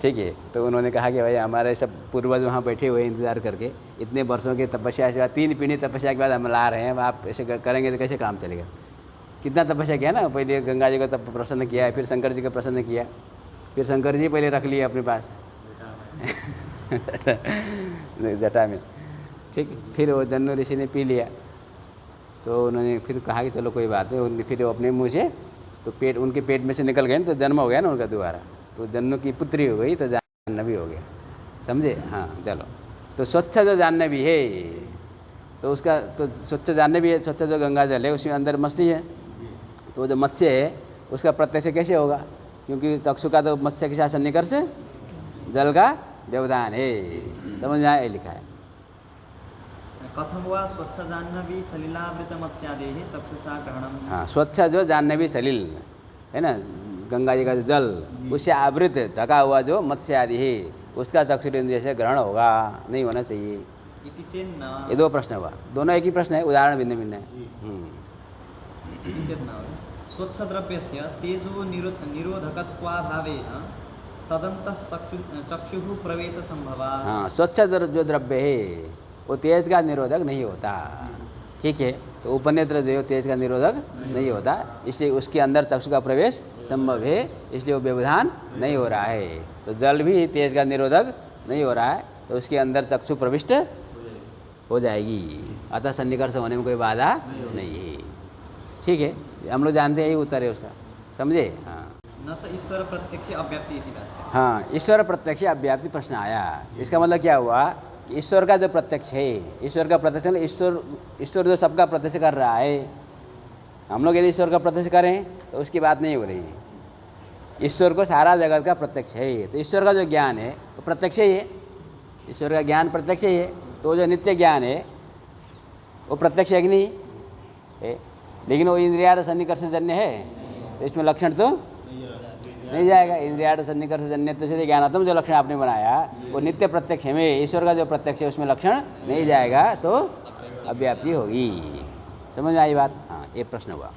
ठीक है, तो उन्होंने कहा कि भाई हमारे सब पूर्वज वहाँ बैठे हुए इंतज़ार करके, इतने वर्षों की तपस्या के बाद, 3 पीढ़ी तपस्या के बाद हम ला रहे हैं, अब आप ऐसे करेंगे तो कैसे काम चलेगा? कितना तपस्या किया ना, पहले गंगा जी को तब प्रसन्न किया, फिर शंकर जी को प्रसन्न किया, फिर शंकर जी पहले रख लिए अपने पास जटा में। ठीक, फिर वो जन्नू ऋषि ने पी लिया, तो उन्होंने फिर कहा कि चलो कोई बात नहीं, उनके फिर अपने मुँह से तो पेट, उनके पेट में से निकल गए, तो जन्म हो गया ना उनका दोबारा, तो जन्नू की पुत्री हो गई, तो जाह्नवी हो गया। समझे? हाँ, चलो। तो स्वच्छ जो जाह्नवी है, तो उसका तो स्वच्छ जाह्नवी है, स्वच्छ जो गंगा जल है उसमें अंदर मछली है, तो जो मत्स्य है उसका प्रत्यक्ष कैसे होगा? क्योंकि चक्षु का तो मत्स्य के साथ सन्निकर्ष जल का व्यवधान है। समझ में आया? लिखा है। कथम वा स्वच्छ जाह्नवी सलिलावृत मत्स्यादे चक्षुषा ग्रहणम। हाँ, स्वच्छ जो जाह्नवी सलिल है ना, गंगा जी का जो जल, उससे आवृत ढका हुआ जो मत्स्य आदि है उसका चक्षुरेंद्रिय से ग्रहण होगा, नहीं होना चाहिए। इति चेन्न। ये 2 प्रश्न हुआ, दोनों एक ही प्रश्न है, उदाहरण भिन्न भिन्न है। इति चेन्न स्वच्छ द्रव्यस्य तेजो निरोधकत्वाभावेन तदन्तः चक्षुः प्रवेश संभवः। हाँ, स्वच्छ जो द्रव्य है वो तेज का निरोधक नहीं होता। ठीक है, तो उपनेत्र जो है तेज का निरोधक नहीं होता, इसलिए उसके अंदर चक्षु का प्रवेश संभव है, इसलिए वो व्यवधान नहीं हो रहा है। तो जल भी तेज का निरोधक नहीं हो रहा है, तो उसके अंदर चक्षु प्रविष्ट हो जाएगी, अतः सन्निकर्ष होने में कोई बाधा नहीं है। ठीक है, हम लोग जानते हैं यही उत्तर है उसका। समझे? हाँ। न च ईश्वर प्रत्यक्ष अव्याप्ति इति वाच्यम्। हाँ, ईश्वर प्रत्यक्ष अव्याप्ति प्रश्न आया। इसका मतलब क्या हुआ? ईश्वर का जो प्रत्यक्ष है, ईश्वर का प्रत्यक्ष मतलब ईश्वर जो सबका प्रत्यक्ष कर रहा है, हम लोग यदि ईश्वर का प्रत्यक्ष करें तो उसकी बात नहीं हो रही है। ईश्वर को सारा जगत का प्रत्यक्ष है, तो ईश्वर का जो ज्ञान है वो प्रत्यक्ष ही है, ईश्वर का ज्ञान प्रत्यक्ष ही है। तो जो नित्य ज्ञान है वो प्रत्यक्ष है कि नहीं है? लेकिन वो इंद्रियार्थ सन्निकर्ष जन्य है, तो इसमें लक्षण तो नहीं जाएगा। इंद्रियार्थ सन्निकर्ष जन्य से ज्ञानात्म जो लक्षण आपने बनाया वो नित्य प्रत्यक्ष में, ईश्वर का जो प्रत्यक्ष है उसमें लक्षण नहीं जाएगा, तो अव्याप्ति होगी। समझ में आई बात? हाँ, ये प्रश्न हुआ।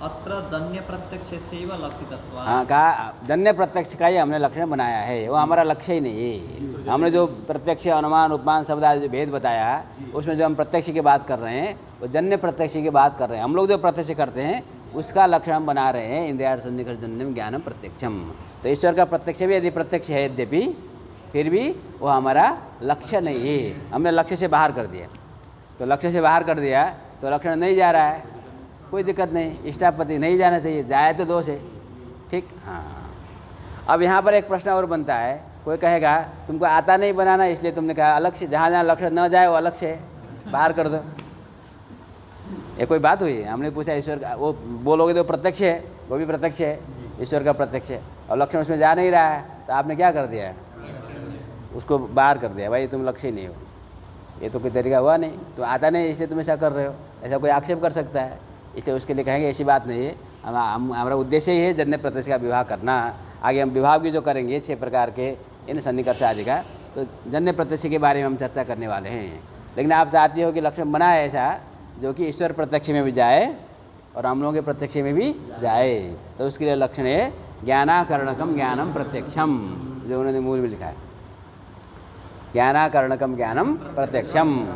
अत्र जन्य प्रत्यक्ष सेव लक्षितत्व। हाँ, कहा जन्य प्रत्यक्ष का ही हमने लक्षण बनाया है, वो हमारा लक्ष्य ही नहीं है। हमने जो प्रत्यक्ष, अनुमान, उपमान, शब्द आदि जो भेद बताया, उसमें जो हम प्रत्यक्ष की बात कर रहे हैं वो जन्य प्रत्यक्ष की बात कर रहे हैं। हम लोग जो प्रत्यक्ष करते हैं उसका लक्षण हम बना रहे हैं, इंद्रियार्थ सन्निकर्ष जन्यम ज्ञानम प्रत्यक्षम। तो ईश्वर का प्रत्यक्ष भी यदि प्रत्यक्ष है यद्यपि, फिर भी वो हमारा लक्ष्य नहीं है, हमने लक्ष्य से बाहर कर दिया। तो लक्ष्य से बाहर कर दिया तो लक्षण नहीं जा रहा है, कोई दिक्कत नहीं, इष्टापति नहीं जाना चाहिए, जाए तो दोष है। ठीक। हाँ, अब यहाँ पर एक प्रश्न और बनता है कोई कहेगा तुमको आता नहीं बनाना इसलिए तुमने कहा अलग से, जहाँ जहाँ लक्षण न जाए वो अलग से बाहर कर दो। ये कोई बात हुई? हमने पूछा ईश्वर का, वो बोलोगे तो प्रत्यक्ष है, वो भी प्रत्यक्ष है, ईश्वर का प्रत्यक्ष है, और लक्षण उसमें जा नहीं रहा है, तो आपने क्या कर दिया? उसको बाहर कर दिया, भाई तुम लक्ष्य ही नहीं हो। ये तो कोई तरीका हुआ नहीं, तो आता नहीं इसलिए तुम ऐसा कर रहे हो, ऐसा कोई आक्षेप कर सकता है। इसलिए उसके लिए कहेंगे ऐसी बात नहीं है, हमारा उद्देश्य ही है जन्य प्रत्यक्ष का विवाह करना। आगे हम विभाग भी जो करेंगे 6 प्रकार के इन सन्निकर्ष आदि का, तो जन्य प्रत्यक्ष के बारे में हम चर्चा करने वाले हैं। लेकिन आप चाहती हो कि लक्षण बनाए ऐसा जो कि ईश्वर प्रत्यक्ष में भी जाए और हम लोगों के प्रत्यक्ष में भी जाए, तो उसके लिए लक्षण है ज्ञानाकरणकम ज्ञानम प्रत्यक्षम, जो उन्होंने मूल में लिखा है, ज्ञानाकरणकम ज्ञानम प्रत्यक्षम।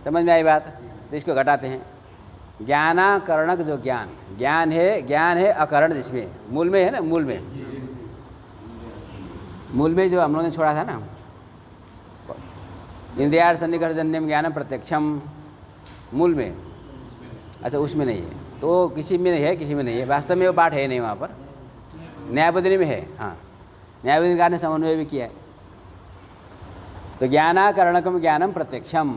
समझ में आई बात? तो इसको घटाते हैं। ज्ञानाकरणक जो ज्ञान है अकरण, जिसमें मूल में है ना, मूल में जो हम लोगों ने छोड़ा था ना, इंद्रियार्थ सन्निकर्षजन्यम ज्ञानम प्रत्यक्षम, मूल में, अच्छा उसमें नहीं है, तो किसी में है किसी में नहीं है, वास्तव में वो पाठ है नहीं वहाँ पर। न्यायबोधिनी में है, हाँ, न्यायबोधिनी ने समन्वय भी किया है। तो ज्ञानाकरणकम ज्ञानम प्रत्यक्षम,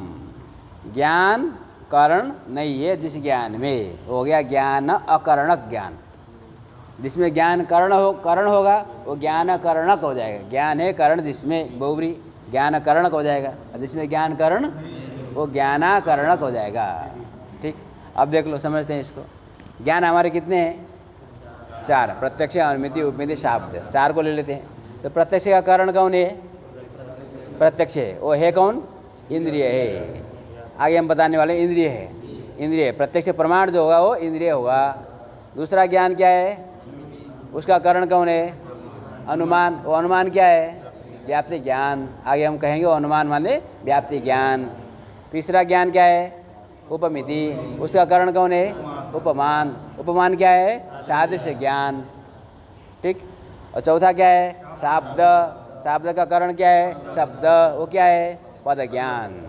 ज्ञान कारण नहीं है जिस ज्ञान में, हो गया ज्ञान अकरणक ज्ञान। जिसमें ज्ञान करण होगा वो ज्ञान अकरणक हो जाएगा। ज्ञान है करण जिसमें, बहुब्री, ज्ञान अकरणक हो जाएगा, जिसमें ज्ञान करण वो ज्ञानाकरणक हो जाएगा। ठीक, अब देख लो, समझते हैं इसको। ज्ञान हमारे कितने हैं? 4, प्रत्यक्ष, अनुमिति, उपमिति, शाब्द, 4 को ले लेते हैं। तो प्रत्यक्ष का कारण कौन है? प्रत्यक्ष है, वो है कौन? इंद्रिय है। आगे हम बताने वाले इंद्रिय है, इंद्रिय प्रत्यक्ष प्रमाण जो होगा वो इंद्रिय होगा। दूसरा ज्ञान क्या है? उसका कारण कौन है? अनुमान। वो अनुमान क्या है? व्याप्ति ज्ञान। आगे हम कहेंगे वो अनुमान माने व्याप्ति ज्ञान। तीसरा ज्ञान क्या है? उपमिति। उसका कारण कौन है? उपमान। उपमान क्या है? सादृश्य ज्ञान। ठीक, और चौथा क्या है? शाब्द। शाब्द का कारण क्या है? शब्द। वो क्या है? पद ज्ञान।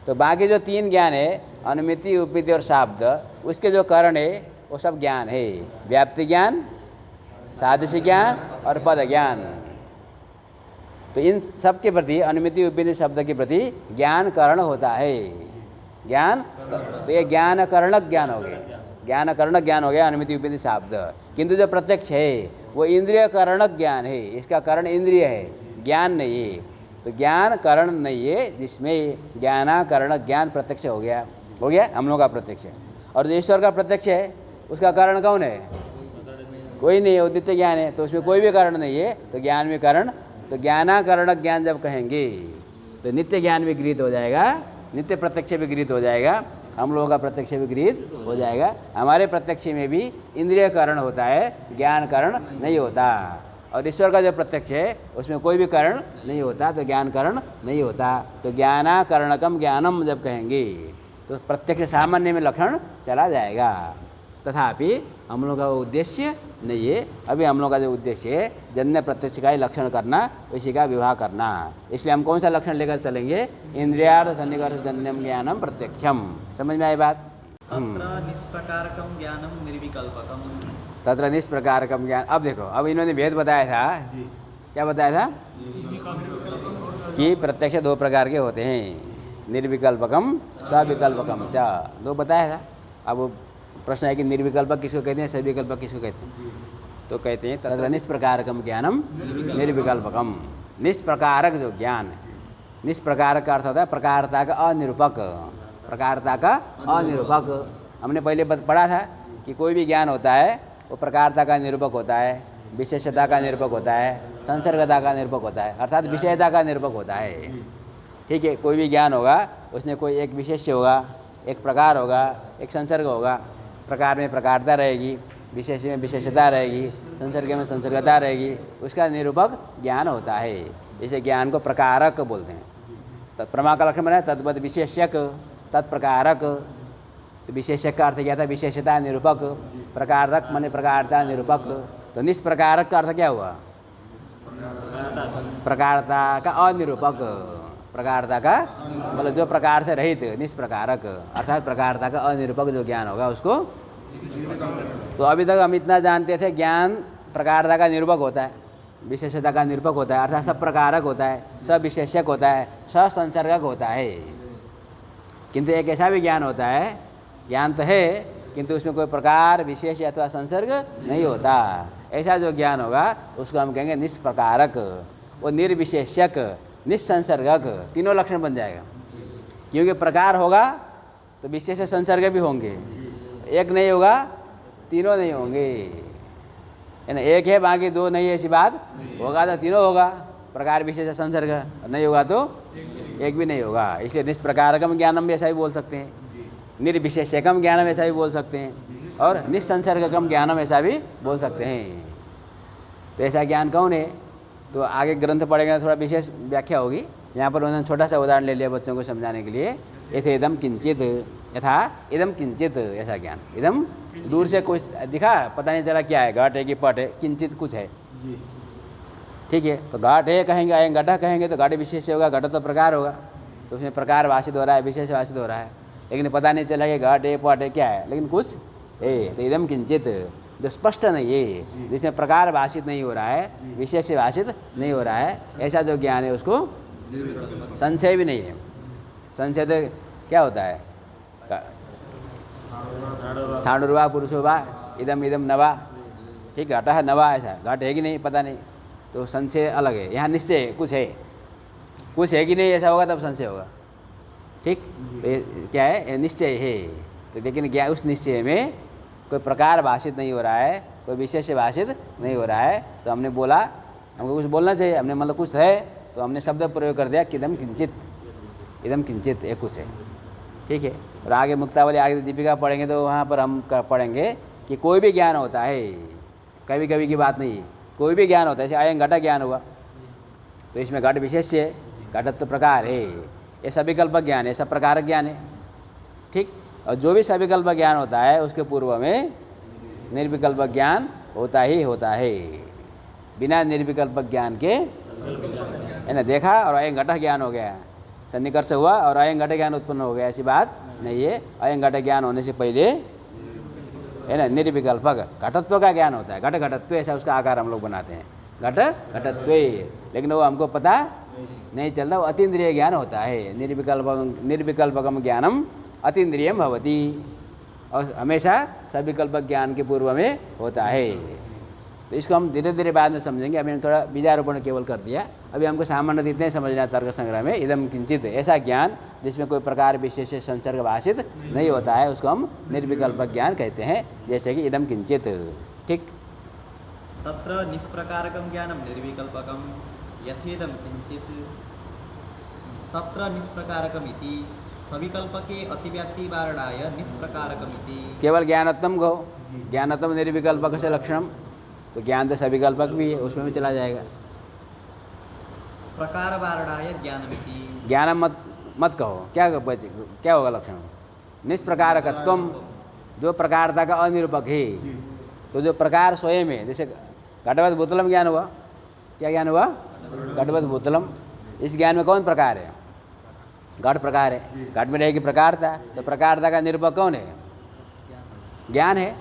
तो बाकी जो 3 ज्ञान है, अनुमिति, उपमिति और शाब्द, उसके जो कारण है वो सब ज्ञान है। व्याप्ति ज्ञान, सादृश्य ज्ञान और पद ज्ञान। तो इन सब के प्रति, अनुमिति, उपमिति, शब्द के प्रति ज्ञान कारण होता है। ज्ञान, तो ये ज्ञान करणक ज्ञान हो गया, ज्ञान करणक ज्ञान हो गया, अनुमिति, उपमिति, शब्द। किंतु जो प्रत्यक्ष है वो इंद्रिय करणक ज्ञान है, इसका कारण इंद्रिय है, ज्ञान नहीं है। तो ज्ञान कारण नहीं है जिसमें ज्ञानाकरणक ज्ञान प्रत्यक्ष हो गया हम लोग का प्रत्यक्ष है। और जो ईश्वर का प्रत्यक्ष है उसका कारण कौन है? कोई नहीं है, वो नित्य ज्ञान है, तो उसमें कोई भी कारण नहीं है, तो ज्ञान में कारण। तो ज्ञानाकरणक ज्ञान जब कहेंगे तो नित्य ज्ञान भी गृहीत हो जाएगा, नित्य प्रत्यक्ष भी गृहीत हो जाएगा, हम लोगों का प्रत्यक्ष भी गृहीत हो जाएगा। हमारे प्रत्यक्ष में भी इंद्रिय कारण होता है, ज्ञान कारण नहीं होता। और ईश्वर का जो प्रत्यक्ष है उसमें कोई भी कारण नहीं होता, तो ज्ञान कारण नहीं होता। तो ज्ञानाकरणकम ज्ञानम जब कहेंगे तो प्रत्यक्ष सामान्य में लक्षण चला जाएगा। तथापि हम लोग का उद्देश्य नहीं है, अभी हम लोग का जो उद्देश्य है जन्य प्रत्यक्ष का ही लक्षण करना, इसी का विवाह करना। इसलिए हम कौन सा लक्षण लेकर चलेंगे? इंद्रियार्थ सन्निकर्षजन्यम ज्ञानम प्रत्यक्षम। समझ में आई बात? तत्र निष्प्रकारकम ज्ञानम निर्विकल्पकम। तत्र निष्प्रकारकम ज्ञान। अब देखो, अब इन्होंने भेद बताया था, क्या बताया था? कि प्रत्यक्ष 2 प्रकार के होते हैं, निर्विकल्पकम सविकल्पकम च, 2 बताया था। अब प्रश्न है कि निर्विकल्पक किसको कहते हैं, सविकल्पक किसको कहते हैं? तो कहते हैं तत्र निष्प्रकारकम ज्ञानम निर्विकल्पकम। निष्प्रकारक जो ज्ञान, निष्प्रकारक का अर्थ होता है प्रकारता का अनिरूपक, प्रकारता का अनिरूपक। हमने पहले पढ़ा था कि कोई भी ज्ञान होता है वो प्रकारता का निरूपक होता है, विशेषता का निरूपक होता है, संसर्गता का निरूपक होता है, अर्थात विषयता का निरूपक होता है। ठीक है, कोई भी ज्ञान होगा उसमें कोई एक विशेष्य होगा, एक प्रकार होगा, एक संसर्ग होगा। प्रकार में प्रकारता रहेगी, विशेष में विशेषता रहेगी, संसर्ग में संसर्गता रहेगी, उसका निरूपक ज्ञान होता है। इसे ज्ञान को प्रकारक बोलते हैं। तत्प्रमा का लक्षण बना तद्वद विशेष्यक, तत्प्रकारक। तो विशेषक का अर्थ क्या था? विशेषता निरूपक। प्रकारक माने प्रकारता निरूपक। तो निष्प्रकारक का अर्थ क्या हुआ? प्रकारता का अनिरूपक। प्रकारता का मतलब जो प्रकार से रहित, निष्प्रकारक अर्थात प्रकारता का अनिरूपक जो ज्ञान होगा उसको। तो अभी तक हम इतना जानते थे ज्ञान प्रकारता का निरूपक होता है, विशेषता का निरूपक होता है, अर्थात सब प्रकारक होता है, सब विशेषक होता है, ससंसर्गक होता है। किंतु एक ऐसा भी ज्ञान होता है, ज्ञान तो है किंतु उसमें कोई प्रकार विशेष अथवा संसर्ग नहीं होता। ऐसा जो ज्ञान होगा उसको हम कहेंगे निष्प्रकारक। वो निर्विशेषक, निस्संसर्गक, तीनों लक्षण बन जाएगा। क्योंकि प्रकार होगा तो विशेष संसर्ग भी होंगे, एक नहीं होगा तीनों नहीं होंगे, है ना। एक है बाकी दो नहीं है, ऐसी बात होगा तो तीनों होगा, प्रकार विशेष संसर्ग, नहीं होगा तो एक भी नहीं होगा। इसलिए निष्प्रकारकम ज्ञानम भी ऐसा भी बोल सकते हैं, निर्विशेषकम ज्ञानम ऐसा भी बोल सकते हैं, और निस्संसर्गकम ज्ञानम ऐसा भी बोल सकते हैं। तो ऐसा ज्ञान कौन है? तो आगे ग्रंथ पढ़ेगा थोड़ा विशेष व्याख्या होगी। यहाँ पर उन्होंने छोटा सा उदाहरण ले लिया बच्चों को समझाने के लिए। यथे इदम किंचित, यथा इदम किंचित, ऐसा ज्ञान। इदम दूर से कुछ दिखा, पता नहीं चला क्या है, घट है कि पट है, किंचित कुछ है, ठीक है। तो घट है कहेंगे, आए घटा कहेंगे तो घट विशेष होगा, घट तो प्रकार होगा, तो उसमें प्रकार भाषित हो रहा है, विशेष भाषित हो रहा है, लेकिन पता नहीं चला कि घट है पट है क्या है, लेकिन कुछ है। तो इदम किंचित जो स्पष्ट नहीं है, जिसमें प्रकार भाषित नहीं हो रहा है, विशेष भाषित नहीं हो रहा है, ऐसा जो ज्ञान है उसको संशय भी नहीं है। संशय तो क्या होता है? स्थाणुर्वा पुरुषो वा इदम इदम नवा, ठीक, घटा है नवा, ऐसा घट है कि नहीं पता नहीं, तो संशय अलग है। यहाँ निश्चय है, कुछ है कि नहीं, ऐसा होगा तब संशय होगा, ठीक। तो ये क्या है? ये निश्चय है। तो लेकिन क्या उस निश्चय में कोई प्रकार भाषित नहीं हो रहा है, कोई विशेष भाषित नहीं हो रहा है, तो हमने बोला, हमको कुछ बोलना चाहिए, हमने मतलब कुछ है तो हमने शब्द प्रयोग कर दिया कि इदम किंचित, इदम किंचित एक कुछ है, ठीक है। और आगे मुक्तावली, आगे दीपिका पढ़ेंगे तो वहाँ पर हम पढ़ेंगे कि कोई भी ज्ञान होता है, कभी कभी की बात नहीं है, कोई भी ज्ञान होता है। जैसे आयन घटा ज्ञान हुआ तो इसमें घट विशेष है, घटत्व प्रकार है, ये सविकल्पक ज्ञान है, सब प्रकार ज्ञान है, ठीक। और जो भी सविकल्प ज्ञान होता है उसके पूर्व में निर्विकल्पक ज्ञान होता ही होता है। बिना निर्विकल्पक ज्ञान के, है ना, देखा और अयं घट ज्ञान हो गया, सन्निकर्ष हुआ और अयं घट ज्ञान उत्पन्न हो गया, ऐसी बात नहीं है। अयं घट ज्ञान होने से पहले, है ना, निर्विकल्पक घटत्व का ज्ञान होता है। घट घटत्व, ऐसा उसका आकार हम लोग बनाते हैं, घट घटत्व, लेकिन वो हमको पता नहीं चलता, वो अतीन्द्रिय ज्ञान होता है। निर्विकल्पकम ज्ञानम अतीन्द्रियम भवति, और हमेशा सविकल्पक ज्ञान के पूर्व में होता है। तो इसको हम धीरे धीरे बाद में समझेंगे। अभी हम थोड़ा बीजारोपण केवल कर दिया, अभी हमको सामान्य इतने समझना तर्क संग्रह में। इदम किंचित, ऐसा ज्ञान जिसमें कोई प्रकार विशेष संसर्ग भाषित नहीं होता है, उसको हम निर्विकल्पक ज्ञान कहते हैं, जैसे कि इदम किंचित, ठीक। तत्र निष्प्रकारकम ज्ञानम निर्विकल्पकम यथेदम किंचित, तत्र निष्प्रकारकम इति सविकल्पके अतिव्याप्ति वारणाय निष्प्रकारकम इति। केवल ज्ञानत्म को, ज्ञानत्म निर्विकल्पक से लक्षणम, तो ज्ञान तो सविकल्पक भी है, उसमें भी चला जाएगा। प्रकार वारणाय ज्ञानमिति, ज्ञानम मत कहो, क्या होगा लक्षण? निष्प्रकारकत्वम, जो प्रकारता का अनिरूपक है, तो जो प्रकार स्वयं है, जैसे घटवत भूतलम ज्ञान हुआ, क्या ज्ञान हुआ? घटवत भूतलम। इस ज्ञान में कौन प्रकार है? घट प्रकार है, घट में रहेगी प्रकारता, तो प्रकारता का निरूपक कौन है? ज्ञान है।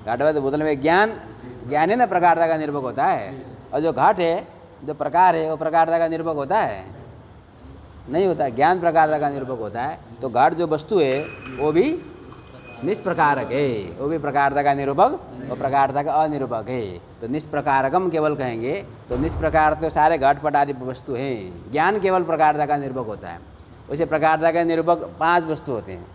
घटवत भूतलम में ज्ञान है ना, प्रकारता का निरूपक होता है। और जो घट है, जो प्रकार है, वो प्रकारता का निरूपक होता है? नहीं होता, ज्ञान प्रकारता का निरूपक होता है। तो घट जो वस्तु है वो भी निष्प्रकारक है, वो भी प्रकारता का निरूपक और प्रकारता का अनिरूपक है। तो निष्प्रकारकम केवल कहेंगे तो निष्प्रकार तो सारे घटपट आदि वस्तु हैं, ज्ञान केवल प्रकारता का निरूपक होता है। वैसे प्रकारता के निरूपक 5 वस्तु होते हैं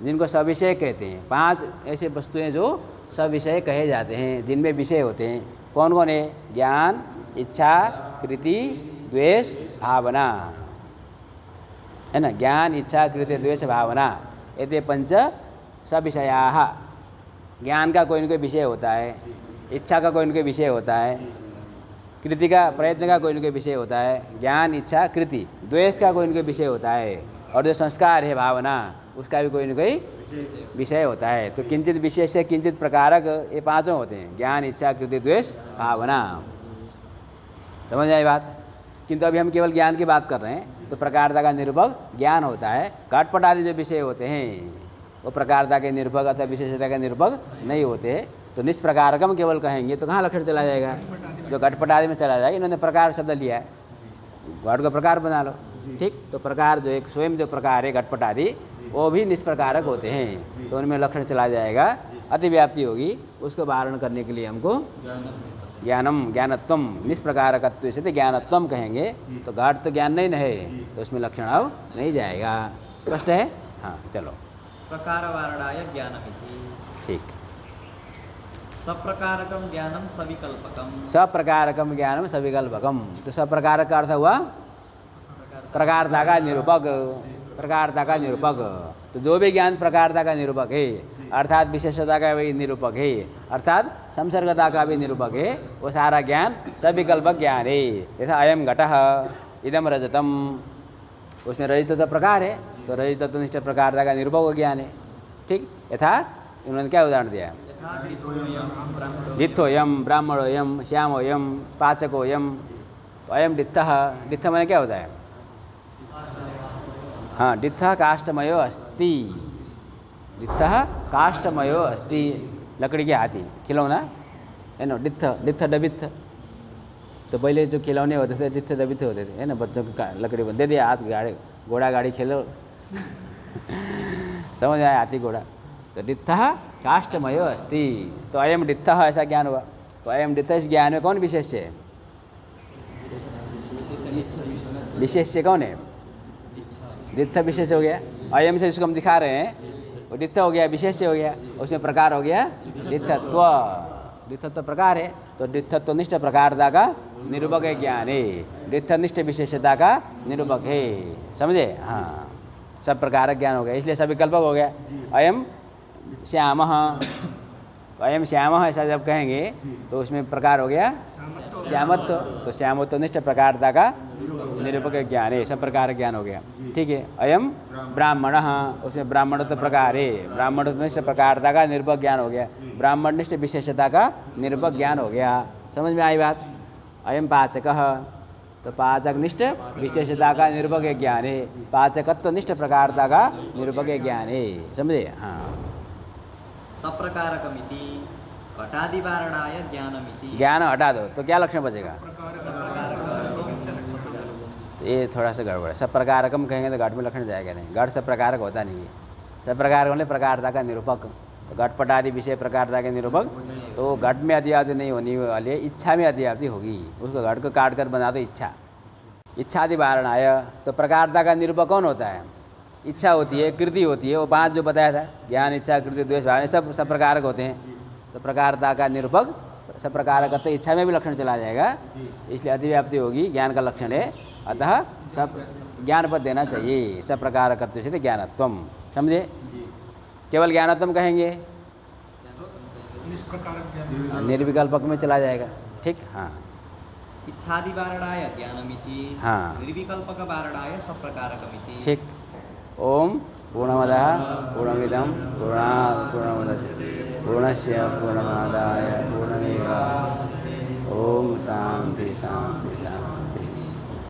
जिनको सविषय कहते हैं। 5 ऐसे वस्तुएं जो सविषय कहे जाते हैं, जिनमें विषय होते हैं। कौन कौन है? ज्ञान, इच्छा, कृति, द्वेष, भावना, है ना। ज्ञान, इच्छा, कृति, द्वेष, भावना, ये 5 सविषयाः। ज्ञान का कोई न कोई विषय होता है, इच्छा का कोई न कोई विषय होता है, कृति का, प्रयत्न का कोई न कोई विषय होता है, ज्ञान, इच्छा, कृति, द्वेष का कोई न कोई विषय होता है, और जो संस्कार है भावना, उसका भी कोई न कोई विषय होता है। तो किंचित विशेष से किंचित प्रकारक, ये 5 होते हैं, ज्ञान, इच्छा, कृति, द्वेष, भावना। समझ आई बात? किंतु अभी हम केवल ज्ञान की बात कर रहे हैं, तो प्रकारता का निरूपक ज्ञान होता है। घटपट आदि जो विषय होते हैं वो प्रकारता के निरूपक अथवा विशेषता के निरूपक नहीं होते। तो निष्प्रकारकम केवल कहेंगे तो कहाँ लक्षण चला जाएगा? जो घटपट आदि में चला जाएगा। इन्होंने प्रकार शब्द लिया है, घट का प्रकार बना लो, ठीक। तो प्रकार जो एक स्वयं जो प्रकार है घटपट आदि वो भी निष्प्रकारक होते हैं, तो उनमें लक्षण चला जाएगा, अतिव्याप्ति होगी। उसको वारण करने के लिए हमको ज्ञानम ज्ञानत्वम निष्प्रकारकत्व से ज्ञानत्वम कहेंगे। तो घट तो ज्ञान नहीं है, तो उसमें लक्षण अब नहीं जाएगा। स्पष्ट है? हाँ, चलो। प्रकार वारणाय ज्ञानमिति। ठीक। सप्रकारकम ज्ञानम सविकल्पकम। सप्रकारकम ज्ञानम सविकल्पकम। तो सप्रकारक का अर्थ हुआ प्रकारता का निरूपक, प्रकारता का निरूपक। तो जो भी ज्ञान प्रकारता का निरूपक है, अर्थात विशेषता का भी निरूपक है, अर्थात संसर्गता का भी निरूपक है, वो सारा ज्ञान सविकल्पक ज्ञान है। यथा अयम घटः इदम रजतम, उसमें रजत तो प्रकार है, तो रजत तत्वनिष्ठ प्रकारता का निरूपक ज्ञान है, ठीक। यथा उन्होंने क्या उदाहरण दिया? डित्थोयम ब्राह्मणोयम श्यामोयम पाचकोयम। तो अयम डित्थः, डित्थ मैंने क्या होता है? हाँ, डित्थः काष्ठमयो अस्ति, डित्थः काष्ठमयो अस्ति, लकड़ी के हाथी, खिलौना है ना। डित्थ डित्थ डबित्थ, तो पहले जो खिलौने होते थे डित्थ डबित्थ होते थे, है ना। बच्चों को लकड़ी दे दिया, हाथ गाड़ी घोड़ा गाड़ी खेलो समझ आया, हाथी घोड़ा। तो डित्थः काष्ठमयो अस्ति, तो अयम डित्थः ऐसा ज्ञान हुआ। तो अयम डित्थ, इस ज्ञान में कौन विशेष्य है? विशेष्य कौन है? डित्थ विशेष हो गया। अयम से जिसको हम दिखा रहे हैं वो डित्थ हो गया, विशेष्य हो गया, उसमें प्रकार हो गया डित्थत्व। डित्थत्व प्रकार है, तो डित्थत्वनिष्ठ प्रकारता का निरूपक है ज्ञान है, डित्थनिष्ठ विशेषता का निरूपक है। समझे? हाँ, सब प्रकारक ज्ञान हो गया, इसलिए सविकल्पक हो गया। अयम श्यामः, तो अयम श्यामः ऐसा जब कहेंगे तो उसमें प्रकार हो गया श्यामत्व, तो श्यामत्वनिष्ठ प्रकारता का निरूपक ज्ञान है, सब प्रकार ज्ञान हो गया, ठीक है। अयम ब्राह्मणः, उसमें ब्राह्मणत्व प्रकार है, ब्राह्मणत्वनिष्ठ प्रकारता का निरूपक ज्ञान हो गया, ब्राह्मणनिष्ठ विशेषता का निरूपक ज्ञान हो गया। समझ में आई बात? अयम पाचकः, तो पाचकनिष्ठ विशेषता का निरूपक ज्ञान है, पाचकत्वनिष्ठ प्रकारता का निरूपक ज्ञान है। समझे? हाँ। सप्रकारकमिति घटादि वारणाय ज्ञानमिति। ज्ञान हटा दो तो क्या लक्षण बचेगा? तो ये थोड़ा सा गड़बड़ है। सब प्रकारकम कहेंगे तो घट में लक्षण जाएगा नहीं, घट सब प्रकारक होता नहीं है। सब प्रकारक होने प्रकारता का निरूपक, तो घटपट आदि विषय प्रकारता के निरूपक, तो घट में अतिव्याप्ति नहीं होने वाली है, इच्छा में अतिव्याप्ति होगी। उसको घट को काट कर बना दो इच्छा, इच्छादि वारणाय। तो प्रकारता का निरूपक कौन होता है? इच्छा होती है, कृति होती है, वो पांच जो बताया था, ज्ञान इच्छा कृति द्वेष भावना, सब प्रकारक होते हैं। तो प्रकारता का निरूपक सब प्रकारक, तो इच्छा में भी लक्षण चला जाएगा, इसलिए अतिव्याप्ति होगी, ज्ञान का लक्षण है। अतः सब ज्ञान पद देना चाहिए, सब प्रकारकत्व से ज्ञानत्वम। समझे? केवल ज्ञानत्वम कहेंगे निर्विकल्पक में चला जाएगा, ठीक। हाँ, इच्छादि वारणाय ज्ञानमिति, हाँ, निर्विकल्पक वारणाय सप्रकारकमिति, ठीक। ओम पूर्णमदः पूर्णमिदं पूर्णात् पूर्णमुदच्यते पूर्णस्य पूर्णमादाय